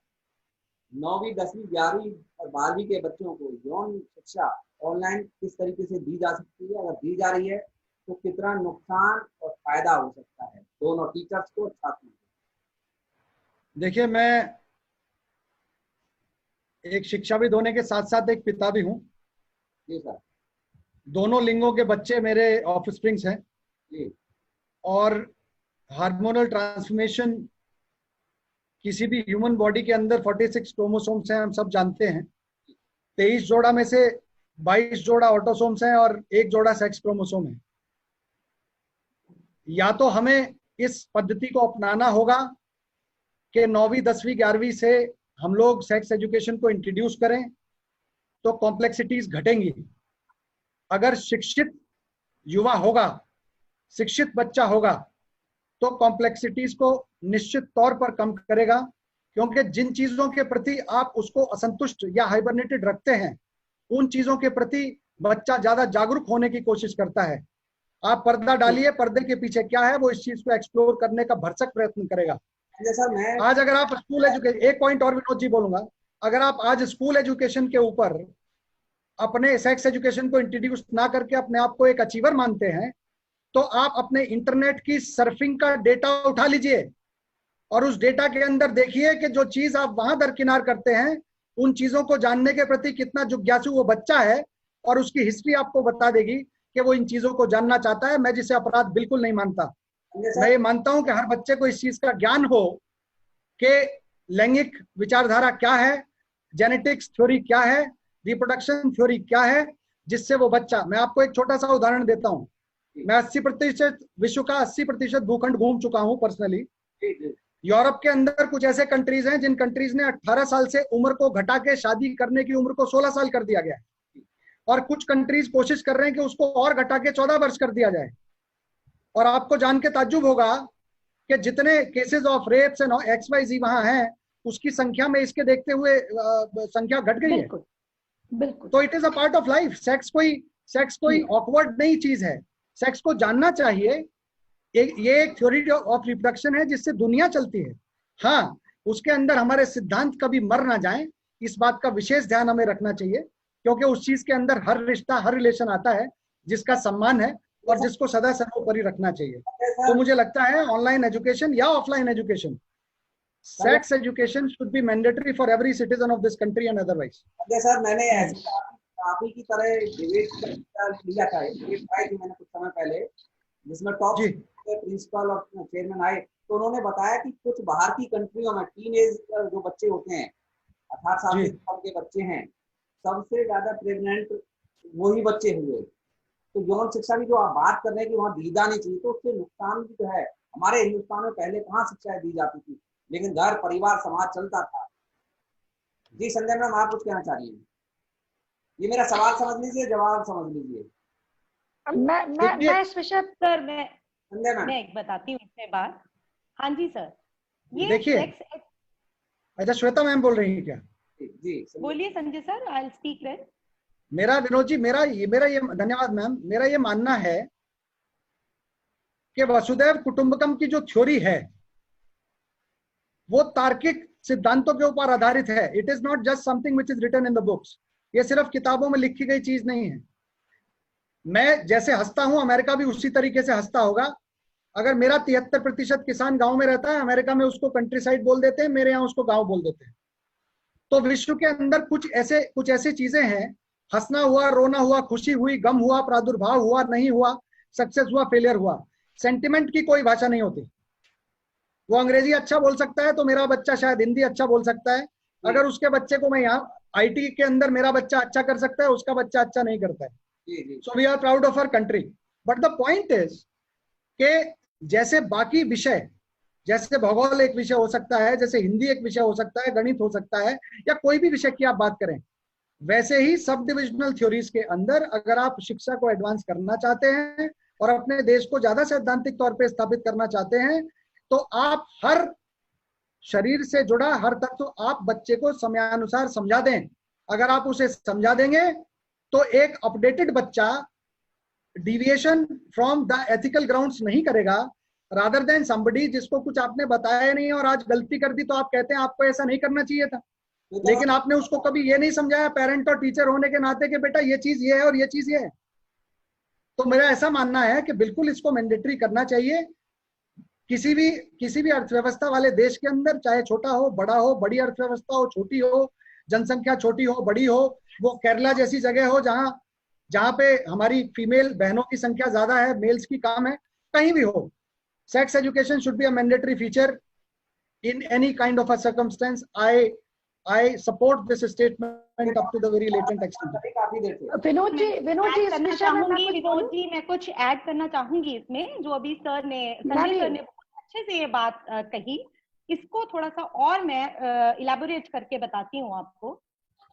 9वीं 10वीं 11वीं और 12वीं के बच्चों को यौन शिक्षा ऑनलाइन किस तरीके से दी जा सकती है, अगर दी जा रही है तो कितना नुकसान और फायदा हो सकता है दोनों टीचर्स को, छात्रों को? देखिए, मैं एक शिक्षाविद होने के साथ साथ एक पिता भी हूँ। जी सर। दोनों लिंगों के बच्चे मेरे ऑफस्प्रिंग्स हैं जी। और हार्मोनल ट्रांसफॉर्मेशन किसी भी ह्यूमन बॉडी के अंदर 46 क्रोमोसोम्स हैं, हम सब जानते हैं। 23 जोड़ा में से 22 जोड़ा ऑटोसोम्स हैं और 1 जोड़ा सेक्स क्रोमोसोम है। या तो हमें इस पद्धति को अपनाना होगा कि 9वीं 10वीं 11वीं से हम लोग सेक्स एजुकेशन को इंट्रोड्यूस करें तो कॉम्प्लेक्सिटीज घटेंगी। अगर शिक्षित युवा होगा, शिक्षित बच्चा होगा तो कॉम्प्लेक्सिटीज को निश्चित तौर पर कम करेगा, क्योंकि जिन चीजों के प्रति आप उसको असंतुष्ट या हाइबरनेटेड रखते हैं उन चीजों के प्रति बच्चा ज्यादा जागरूक होने की कोशिश करता है। आप पर्दा डालिए, पर्दे के पीछे क्या है वो इस चीज को एक्सप्लोर करने का भरसक प्रयत्न करेगा। सर आज अगर आप स्कूल एजुकेशन, एक पॉइंट और विनोद जी बोलूंगा, अगर आप आज स्कूल एजुकेशन के ऊपर अपने सेक्स एजुकेशन को इंट्रोड्यूस ना करके अपने आप को एक अचीवर मानते हैं तो आप अपने इंटरनेट की सर्फिंग का डेटा उठा लीजिए और उस डेटा के अंदर देखिए कि जो चीज आप वहां दरकिनार करते हैं उन चीजों को जानने के प्रति कितना जिज्ञासु वो बच्चा है, और उसकी हिस्ट्री आपको बता देगी कि वो इन चीजों को जानना चाहता है। मैं जिसे अपराध बिल्कुल नहीं मानता, मैं ये मानता हूं कि हर बच्चे को इस चीज का ज्ञान हो कि लैंगिक विचारधारा क्या है, जेनेटिक्स थ्योरी क्या है, रिप्रोडक्शन थ्योरी क्या है, जिससे वो बच्चा, मैं आपको एक छोटा सा उदाहरण देता हूं। मैं 80% विश्व का 80% भूखंड घूम चुका हूं पर्सनली। यूरोप के अंदर कुछ ऐसे कंट्रीज हैं जिन कंट्रीज ने 18 साल से उम्र को घटा के शादी करने की उम्र को 16 साल कर दिया गया है, और कुछ कंट्रीज कोशिश कर रहे हैं कि उसको और घटा के 14 वर्ष कर दिया जाए। और आपको जान के ताज्जुब होगा कि जितने cases of rapes and XYZ वहां हैं उसकी संख्या में इसके देखते हुए संख्या घट गई है। बिल्कुल। तो it is a part of life. Sex कोई ऑकवर्ड नई चीज है, सेक्स को जानना चाहिए। ये एक थ्योरी ऑफ रिप्रोडक्शन है जिससे दुनिया चलती है। हाँ, उसके अंदर हमारे सिद्धांत कभी मर ना जाएं, इस बात का विशेष ध्यान हमें रखना चाहिए, क्योंकि उस चीज के अंदर हर रिश्ता, हर रिलेशन आता है जिसका सम्मान है और जिसको सदा सर्वोपरि रखना चाहिए। तो मुझे लगता है ऑनलाइन एजुकेशन या offline education, sex education should be mandatory for every citizen of this country and otherwise. Sir मैंने आप ही की तरह डिबेट लिया था, मैंने कुछ समय पहले, जिसमें टॉप प्रिंसिपल और चेयरमैन आए, तो उन्होंने बताया कि कुछ बाहर की कंट्रियों में टीनेज जो बच्चे होते हैं, 18 साल के बच्चे हैं, सबसे ज्यादा प्रेग्नेंट वही बच्चे हुए। तो यौन शिक्षा की जो आप बात कर रहे हैं कि वहाँ दी जानी चाहिए, तो उससे नुकसान भी जो है, हमारे हिंदुस्तान में पहले कहाँ शिक्षाएं दी जाती थी, लेकिन घर परिवार समाज चलता था। जी संजय मैम, आप कुछ कहना चाह रही हैं? ये मेरा सवाल समझ लीजिए, जवाब समझ लीजिए। मैं इस विषय सर मैं एक बताती हूँ इसमें बात। हाँ जी सर, ये देखिए, अच्छा श्वेता मैम बोल रही है क्या? जी बोलिए Sanjay sir, I will speak then. मेरा विनोद जी, मेरा ये धन्यवाद मैम, मेरा ये मानना है कि वसुदैव कुटुंबकम की जो थ्योरी है वो तार्किक सिद्धांतों के ऊपर आधारित है। It is not just something which is written in the books. ये सिर्फ किताबों में लिखी गई चीज नहीं है। मैं जैसे हंसता हूं, अमेरिका भी उसी तरीके से हंसता होगा। अगर मेरा 73% किसान गांव में रहता है, अमेरिका में उसको कंट्री साइड बोल देते हैं, मेरे यहाँ उसको गांव बोल देते हैं। तो विश्व के अंदर कुछ ऐसी चीजें हैं, हंसना हुआ, रोना हुआ, खुशी हुई, गम हुआ, प्रादुर्भाव हुआ, नहीं हुआ, सक्सेस हुआ, फेलियर हुआ, सेंटिमेंट की कोई भाषा नहीं होती। वो अंग्रेजी अच्छा बोल सकता है तो मेरा बच्चा शायद हिंदी अच्छा बोल सकता है। अगर उसके बच्चे को मैं यहाँ IT के अंदर मेरा बच्चा अच्छा कर सकता है, उसका बच्चा अच्छा नहीं करता है। So we are proud of our country. But the point is कि जैसे बाकी विषय जैसे भूगोल एक विषय हो सकता है, जैसे हिंदी एक विषय हो सकता है, गणित हो सकता है, या कोई भी विषय की आप बात करें, वैसे ही सब डिविजनल थ्योरीज के अंदर अगर आप शिक्षा को एडवांस करना चाहते हैं और अपने देश को ज्यादा सैद्धांतिक तौर पे स्थापित करना चाहते हैं, तो आप हर शरीर से जुड़ा हर तत्व आप बच्चे को समयानुसार समझा दें। अगर आप उसे समझा देंगे तो एक अपडेटेड बच्चा deviation from the ethical grounds नहीं करेगा, रादर देन समबडी जिसको कुछ आपने बताया नहीं और आज गलती कर दी तो आप कहते हैं आपको ऐसा नहीं करना चाहिए था, लेकिन आपने उसको कभी ये नहीं समझाया पेरेंट और टीचर होने के नाते कि बेटा ये चीज ये है और ये चीज ये है। तो मेरा ऐसा मानना है कि बिल्कुल इसको मैंडेटरी करना चाहिए। किसी भी अर्थव्यवस्था वाले देश के अंदर, चाहे छोटा हो बड़ा हो, बड़ी अर्थव्यवस्था हो छोटी हो, जनसंख्या छोटी हो बड़ी हो, वो केरला जैसी जगह हो जहां पे हमारी फीमेल बहनों की संख्या ज्यादा है, मेल्स की कम है, कहीं भी हो, sex education should be a mandatory feature in any kind of a circumstance. I support this statement up to the very latent extent. काफी देर से विनोद जी इस विषय में मैं कुछ बोलूं? विनोद जी मैं कुछ ऐड करना चाहूंगी इसमें, जो अभी संजय सर ने बहुत अच्छे से ये बात कही, इसको थोड़ा सा और मैं इलैबोरेट करके बताती हूँ आपको।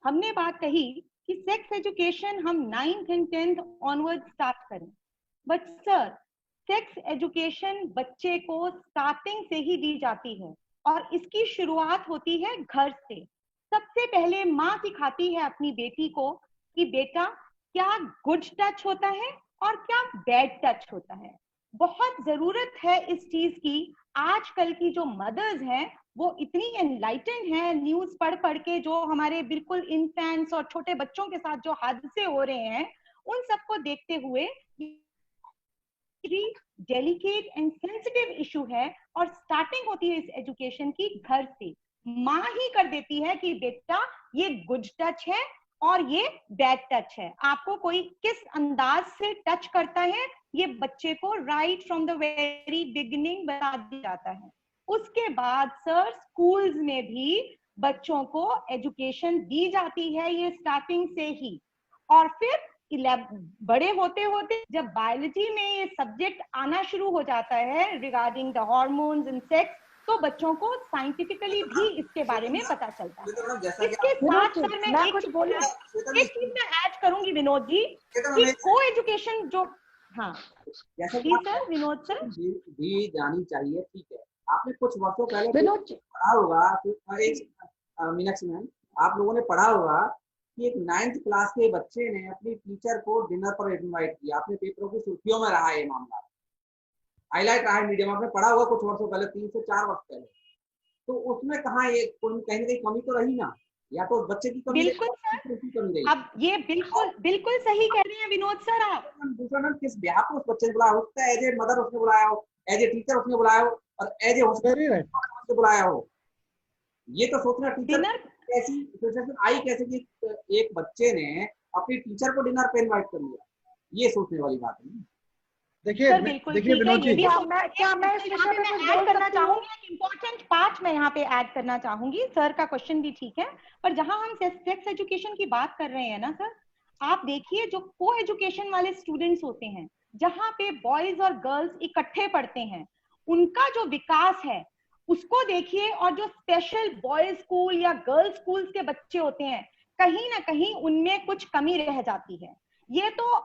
हमने बात कही कि सेक्स एजुकेशन हम 9th and 10th onward start करें, बट सर सेक्स एजुकेशन बच्चे को स्टार्टिंग से ही दी जाती है और इसकी शुरुआत होती है घर से। सबसे पहले माँ सिखाती है अपनी बेटी को कि बेटा क्या गुड टच होता है और क्या बैड टच होता है। बहुत जरूरत है इस चीज की। आजकल की जो मदर्स हैं वो इतनी एनलाइटेंड है, न्यूज पढ़ के जो हमारे बिल्कुल इन्फेंट्स और छोटे बच्चों के साथ जो हादसे हो रहे हैं उन सबको देखते हुए डेलिकेट एंड सेंसिटिव इशू है और स्टार्टिंग होती है इस एजुकेशन की घर से। माँ ही कर देती है कि बेटा ये गुड टच है और ये बैड टच है, आपको कोई किस अंदाज से टच करता है ये बच्चे को right from the very beginning बता दिया जाता है। उसके बाद सर स्कूल्स में भी बच्चों को एजुकेशन दी जाती है ये स्टार्टिंग से ही, और फिर बड़े होते होते जब बायोलॉजी में ये सब्जेक्ट आना शुरू हो जाता है regarding the hormones and sex, तो बच्चों को साइंटिफिकली भी इसके बारे में पता चलता है। इसके साथ सर मैं एक चीज मैं ऐड करूंगी विनोद जी कि को एजुकेशन जो जी सर विनोद सर भी जानी चाहिए, ठीक है। आपने कुछ वर्षों पहले पढ़ा होगा, मीनाक्षी मैम आप लोगों ने पढ़ा होगा कि एक 9th क्लास के बच्चे ने अपनी टीचर को डिनर पर इनवाइट किया। आपने पेपरों की सुर्खियों में रहा ये मामला, हाईलाइट रहा है मीडिया में, आपने पढ़ा होगा कुछ वर्षों पहले, 3 से 4 वर्ष पहले। तो उसमें कहाँ ये कहीं ना कहीं कमी तो रही ना, या तो बच्चे की कमी बिल्कुल सर, अब ये बिल्कुल सही कह रहे हैं विनोद सर आप। दूसरा मैम किस ब्याह पर उस बच्चे ने बुलाया हो, एज ए मदर उसने बुलाया हो, एज ए टीचर उसने बुलाया हो, और एज ए हॉस्पिटल बुलाया हो। ये तो सोचना टीचर कैसी सिचुएशन आई कैसे कि एक बच्चे ने अपनी टीचर को डिनर पे इनवाइट कर लिया, ये सोचने वाली बात है। देखिए विनोद जी, क्या मैं इस विषय में कुछ ऐड करना चाहूंगी, एक इम्पोर्टेंट पार्ट मैं यहाँ पे ऐड करना चाहूंगी। सर का क्वेश्चन भी ठीक है, पर जहां हम सेक्स एजुकेशन की बात कर रहे हैं ना सर, आप देखिए जो को एजुकेशन वाले स्टूडेंट्स होते हैं जहाँ पे बॉयज और गर्ल्स इकट्ठे पढ़ते हैं, उनका जो विकास है उसको देखिए, और जो स्पेशल बॉयज स्कूल या गर्ल्स स्कूल्स के बच्चे होते हैं कहीं ना कहीं उनमें कुछ कमी रह जाती है। ये तो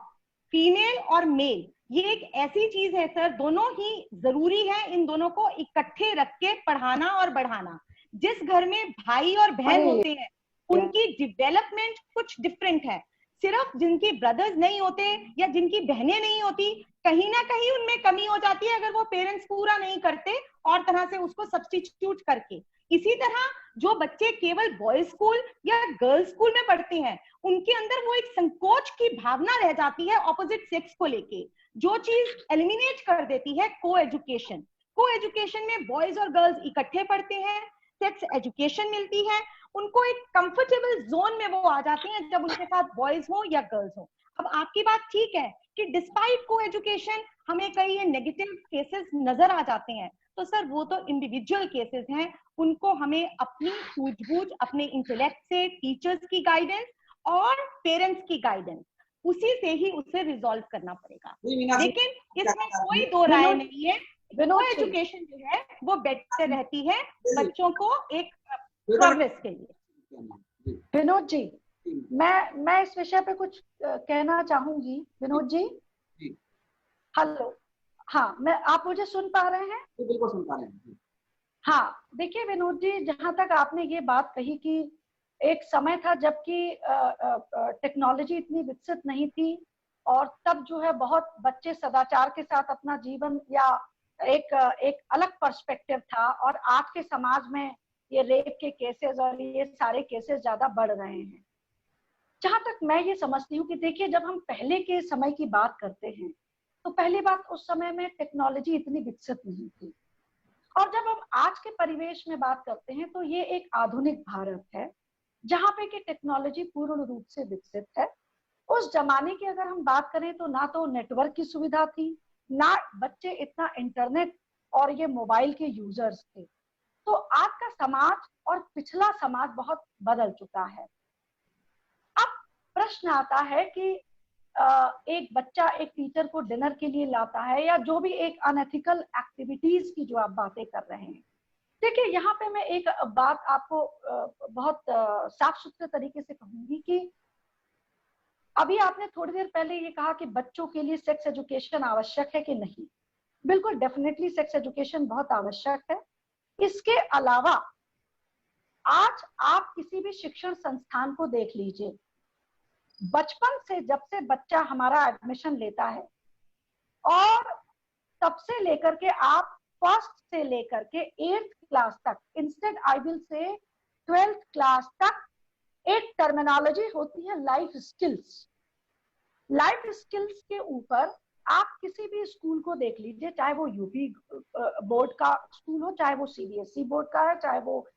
फीमेल और मेल ये एक ऐसी चीज है सर, दोनों ही जरूरी है, इन दोनों को इकट्ठे रख के पढ़ाना और बढ़ाना। जिस घर में भाई और बहन होते हैं उनकी डेवलपमेंट कुछ डिफरेंट है। सिर्फ जिनकी ब्रदर्स नहीं होते या जिनकी बहनें नहीं होती, कहीं ना कहीं उनमें कमी हो जाती है अगर वो पेरेंट्स पूरा नहीं करते और तरह से उसको सब्स्टिट्यूट करके। इसी तरह जो बच्चे केवल बॉयज स्कूल या गर्ल्स स्कूल में पढ़ते हैं उनके अंदर वो एक संकोच की भावना रह जाती है ऑपोजिट सेक्स को लेके, जो चीज एलिमिनेट कर देती है को एजुकेशन। को एजुकेशन में बॉयज और गर्ल्स इकट्ठे पढ़ते हैं, सेक्स एजुकेशन मिलती है, उनको एक कंफर्टेबल जोन में वो आ जाते हैं जब उनके साथ बॉयज हो या गर्ल्स हो। अब आपकी बात ठीक है कि डिस्पाइट को एजुकेशन हमें कई ये नेगेटिव केसेस नजर आ जाते हैं, तो सर वो तो इंडिविजुअल केसेस हैं, उनको हमें अपनी सूझबूझ, अपने इंटेलेक्ट से, टीचर्स की गाइडेंस और पेरेंट्स की गाइडेंस, उसी से ही उसे रिजॉल्व करना पड़ेगा। लेकिन इसमें कोई दो राय नहीं है विनोद जी, एजुकेशन जो है वो बेटर रहती है बच्चों को एक श्वेता प्रोग्रेस के लिए। जी, विनोद जी, जी, मैं इस विषय पे कुछ कहना चाहूंगी। विनोद जी, जी, हेलो, हाँ, आप मुझे सुन पा रहे हैं? जी, बिल्कुल सुन पा रहे हैं। हाँ, देखिए विनोद जी, जहां तक आपने ये बात कही कि एक समय था जबकि टेक्नोलॉजी इतनी विकसित नहीं थी और तब जो है बहुत बच्चे सदाचार के साथ अपना जीवन या एक अलग पर्सपेक्टिव था, और आज के समाज में ये रेप के केसेस और ये सारे केसेस ज्यादा बढ़ रहे हैं। जहां तक मैं ये समझती हूँ कि देखिए, जब हम पहले के समय की बात करते हैं तो पहली बात, उस समय में टेक्नोलॉजी इतनी विकसित नहीं थी, और जब हम आज के परिवेश में बात करते हैं तो ये एक आधुनिक भारत है जहां पे कि टेक्नोलॉजी पूर्ण रूप से विकसित है। उस जमाने की अगर हम बात करें तो ना तो नेटवर्क की सुविधा थी, ना बच्चे इतना इंटरनेट और ये मोबाइल के यूजर्स थे। तो आज का समाज और पिछला समाज बहुत बदल चुका है। अब प्रश्न आता है कि एक बच्चा एक टीचर को डिनर के लिए लाता है, या जो भी एक अनएथिकल एक्टिविटीज की जो आप बातें कर रहे हैं। देखिए, यहाँ पे मैं एक बात आपको बहुत साफ सुथरे तरीके से कहूंगी कि अभी आपने थोड़ी देर पहले ये कहा कि बच्चों के लिए सेक्स एजुकेशन आवश्यक है कि नहीं। बिल्कुल, डेफिनेटली सेक्स एजुकेशन बहुत आवश्यक है। इसके अलावा आज आप किसी भी शिक्षण संस्थान को देख लीजिए, बचपन से जब से बच्चा हमारा एडमिशन लेता है और तब से लेकर के आप फर्स्ट से लेकर के 8th क्लास तक, instead I will say 12th class तक, एक टर्मिनोलॉजी होती है लाइफ स्किल्स। लाइफ स्किल्स के ऊपर आप किसी भी स्कूल को देख लीजिए, चाहे वो यूपी बोर्ड का स्कूल हो, चाहे वो सीबीएसई बोर्ड का है, चाहे वो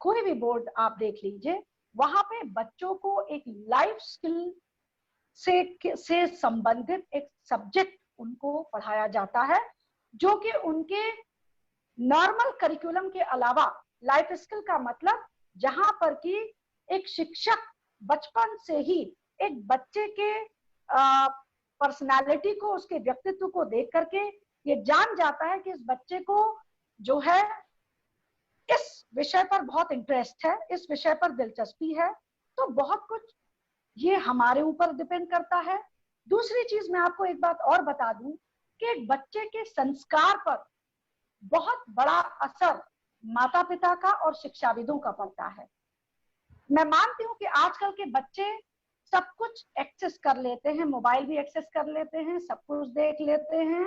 कोई भी बोर्ड आप देख लीजिए, वहां पे बच्चों को एक लाइफ स्किल से संबंधित एक सब्जेक्ट उनको पढ़ाया जाता है, जो कि उनके नॉर्मल करिकुलम के अलावा लाइफ स्किल का मतलब जहां पर कि एक शिक्षक बचपन से ही एक बच्चे के पर्सनालिटी को, उसके व्यक्तित्व को देख करके ये जान जाता है कि इस बच्चे को जो है इस विषय पर बहुत इंटरेस्ट है, इस विषय पर दिलचस्पी है। तो बहुत कुछ ये हमारे ऊपर डिपेंड करता है। दूसरी चीज मैं आपको एक बात और बता दूं कि एक बच्चे के संस्कार पर बहुत बड़ा असर माता पिता का और शिक्षाविदों का पड़ता है। मैं मानती हूँ कि आजकल के बच्चे सब कुछ एक्सेस कर लेते हैं, मोबाइल भी एक्सेस कर लेते हैं, सब कुछ देख लेते हैं,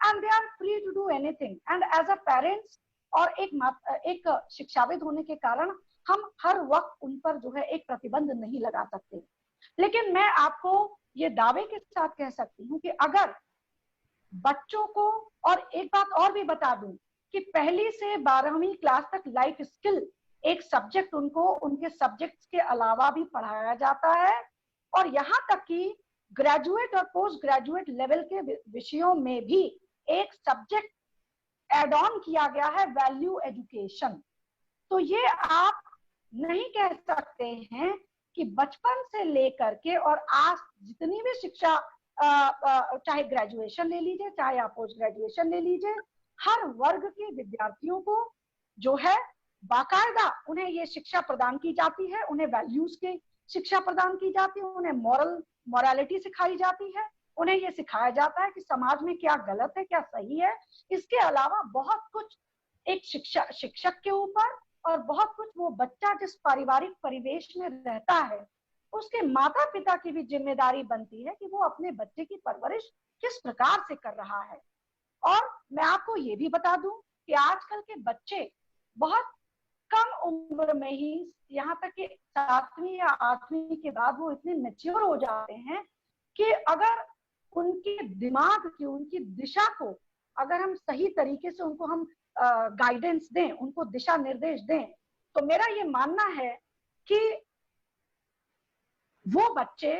and they are free to do anything. And as a parents और एक शिक्षाविद होने के कारण हम हर वक्त उन पर जो है एक प्रतिबंध नहीं लगा सकते। लेकिन मैं आपको ये दावे के साथ कह सकती हूँ कि अगर बच्चों को, और एक बात और भी बता दूं कि पहली से 12वीं क्लास तक लाइफ स्किल एक सब्जेक्ट उनको उनके सब्जेक्ट्स के अलावा भी पढ़ाया जाता है, और यहाँ तक कि ग्रेजुएट और पोस्ट ग्रेजुएट लेवल के विषयों में भी एक सब्जेक्ट एड ऑन किया गया है, वैल्यू एजुकेशन। तो ये आप नहीं कह सकते हैं कि बचपन से लेकर के और आज जितनी भी शिक्षा, चाहे ग्रेजुएशन ले लीजिए, चाहे आप पोस्ट ग्रेजुएशन ले लीजिए, हर वर्ग के विद्यार्थियों को जो है बाकायदा उन्हें ये शिक्षा प्रदान की जाती है, उन्हें वैल्यूज की शिक्षा प्रदान की जाती है, उन्हें मॉरलिटी सिखाई जाती है, उन्हें ये सिखाया जाता है कि समाज में क्या गलत है, क्या सही है। इसके अलावा बहुत कुछ एक शिक्षक के ऊपर, और बहुत कुछ वो बच्चा जिस पारिवारिक परिवेश में रहता है उसके माता पिता की भी जिम्मेदारी बनती है कि वो अपने बच्चे की परवरिश किस प्रकार से कर रहा है। और मैं आपको ये भी बता दूं कि आजकल के बच्चे बहुत कम उम्र में ही, यहाँ तक कि 7वीं या 8वीं के बाद वो इतने मैच्योर हो जाते हैं कि अगर उनके दिमाग की, उनकी दिशा को अगर हम सही तरीके से उनको हम गाइडेंस दें, उनको दिशा निर्देश दें, तो मेरा ये मानना है कि वो बच्चे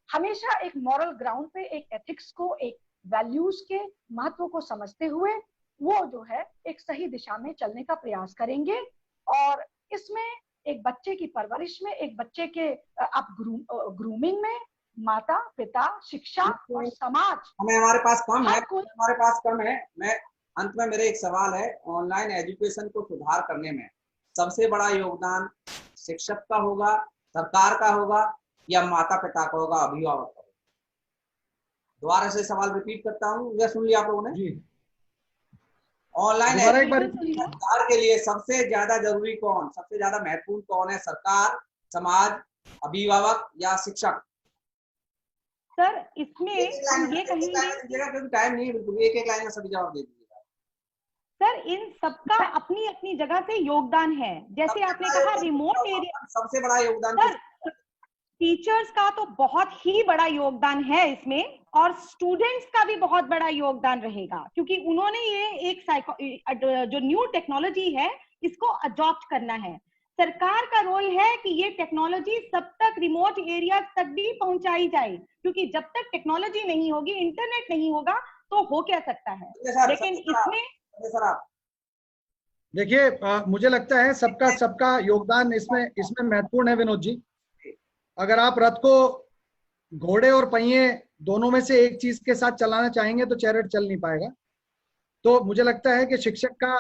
हमेशा एक मॉरल ग्राउंड पे, एक एथिक्स को, एक वैल्यूज के महत्व को समझते हुए वो जो है एक सही दिशा में चलने का प्रयास करेंगे। और इसमें एक बच्चे की परवरिश में, एक बच्चे के आप ग्रूमिंग में माता पिता, शिक्षा और समाज, हमारे पास कम है, हर कोई हमारे पास कम है। मैं अंत में मेरे एक सवाल है, ऑनलाइन एजुकेशन को सुधार करने में सबसे बड़ा योगदान शिक्षक का होगा, सरकार का होगा, या माता पिता का होगा, अभिभावक का होगा? दोबारा से सवाल रिपीट करता हूँ, यह सुन लिया आप लोगों ने? जी ऑनलाइन दोबारा एक बार एजुकेशन सुधार के लिए सबसे ज्यादा जरूरी कौन, सबसे ज्यादा महत्वपूर्ण कौन है? सरकार, समाज, अभिभावक या शिक्षक? सर इसमें हम ये कहेंगे, क्योंकि टाइम नहीं है बिल्कुल, एक एक लाइन में सभी जवाब दे दीजिएगा। सर इन सबका अपनी अपनी जगह से योगदान है। जैसे आपने कहा रिमोट एरिया, सबसे बड़ा योगदान सर टीचर्स का तो बहुत ही बड़ा योगदान है इसमें, और स्टूडेंट्स का भी बहुत बड़ा योगदान रहेगा, क्योंकि उन्होंने ये एक जो न्यू टेक्नोलॉजी है इसको अडॉप्ट करना है। सरकार का रोल है कि ये टेक्नोलॉजी सब तक, रिमोट एरिया तक भी पहुंचाई जाए, क्योंकि जब तक टेक्नोलॉजी नहीं होगी, इंटरनेट नहीं होगा, तो हो क्या सकता है। लेकिन इसमें देखिए मुझे लगता है सबका योगदान इसमें महत्वपूर्ण है विनोद जी। अगर आप रथ को घोड़े और पहिए दोनों में से एक चीज के साथ चलाना चाहेंगे तो चैरियट चल नहीं पाएगा। तो मुझे लगता है कि शिक्षक का,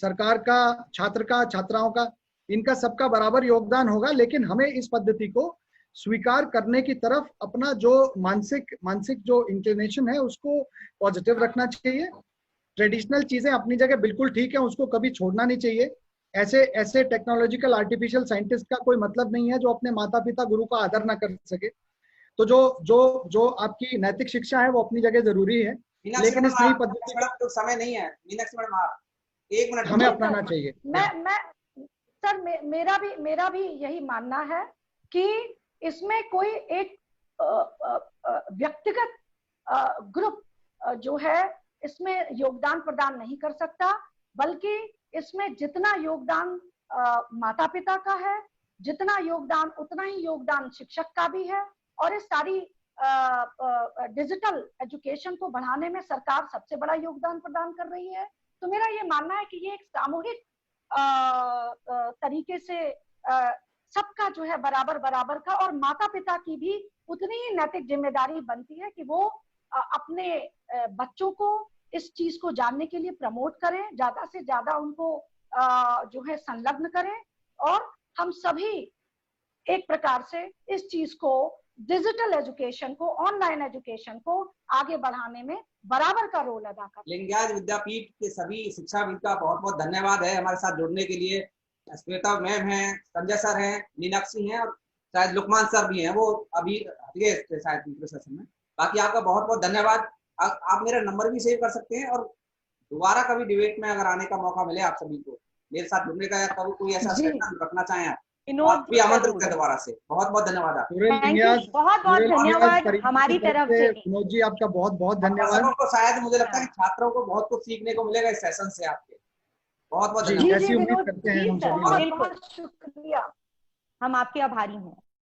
सरकार का, छात्र का, छात्राओं का, इनका सबका बराबर योगदान होगा। लेकिन हमें इस पद्धति को स्वीकार करने की तरफ अपना जो मानसिक जो इंक्लिनेशन है उसको पॉजिटिव रखना चाहिए। ट्रेडिशनल चीजें अपनी जगह बिल्कुल ठीक है, उसको कभी छोड़ना नहीं चाहिए। ऐसे टेक्नोलॉजिकल आर्टिफिशियल साइंटिस्ट का कोई मतलब नहीं है जो अपने माता पिता गुरु का आदर ना कर सके। तो जो आपकी नैतिक शिक्षा है वो अपनी जगह जरूरी है, लेकिन इस नई पद्धति तो समय नहीं है। मीनाक्षी मैडम आप एक मिनट हमें अपनाना चाहिए। सर मेरा भी यही मानना है कि इसमें कोई एक व्यक्तिगत ग्रुप जो है इसमें योगदान प्रदान नहीं कर सकता, बल्कि इसमें जितना योगदान माता पिता का है, जितना योगदान उतना ही योगदान शिक्षक का भी है। और इस सारी डिजिटल एजुकेशन को बढ़ाने में सरकार सबसे बड़ा योगदान प्रदान कर रही है। तो मेरा ये मानना है कि ये एक सामूहिक तरीके से सबका जो है बराबर का, और माता पिता की भी उतनी ही नैतिक जिम्मेदारी बनती है कि वो अपने बच्चों को इस चीज को जानने के लिए प्रमोट करें, ज्यादा से ज्यादा उनको जो है संलग्न करें, और हम सभी एक प्रकार से इस चीज को, डिजिटल एजुकेशन को, ऑनलाइन एजुकेशन को आगे बढ़ाने में बराबर का रोल अदा करें। लिंगायत विद्यापीठ के सभी शिक्षाविद का बहुत बहुत धन्यवाद है हमारे साथ जुड़ने के लिए। श्वेता मैम है, संजय सर हैं, मीनाक्षी हैं, और शायद लुकमान सर भी हैं, वो अभी शायद दूसरे सेशन में। बाकी आपका बहुत बहुत धन्यवाद। आप मेरा नंबर भी सेव कर सकते हैं, और दोबारा कभी डिबेट में अगर आने का मौका मिले आप सभी को मेरे साथ जुड़ने का, या कभी कोई ऐसा सेशन रखना चाहें आप भी आमंत्रित करें दोबारा से। बहुत बहुत धन्यवाद आप। बहुत बहुत धन्यवाद हमारी तरफ से। विनोद जी आपका बहुत बहुत धन्यवाद। को शायद मुझे लगता है कि छात्रों को बहुत कुछ सीखने को मिलेगा इस सेशन से आपके। बहुत बहुत धन्यवाद। ऐसी उम्मीद करते हैं हम सभी। बहुत शुक्रिया, हम आपके आभारी हैं।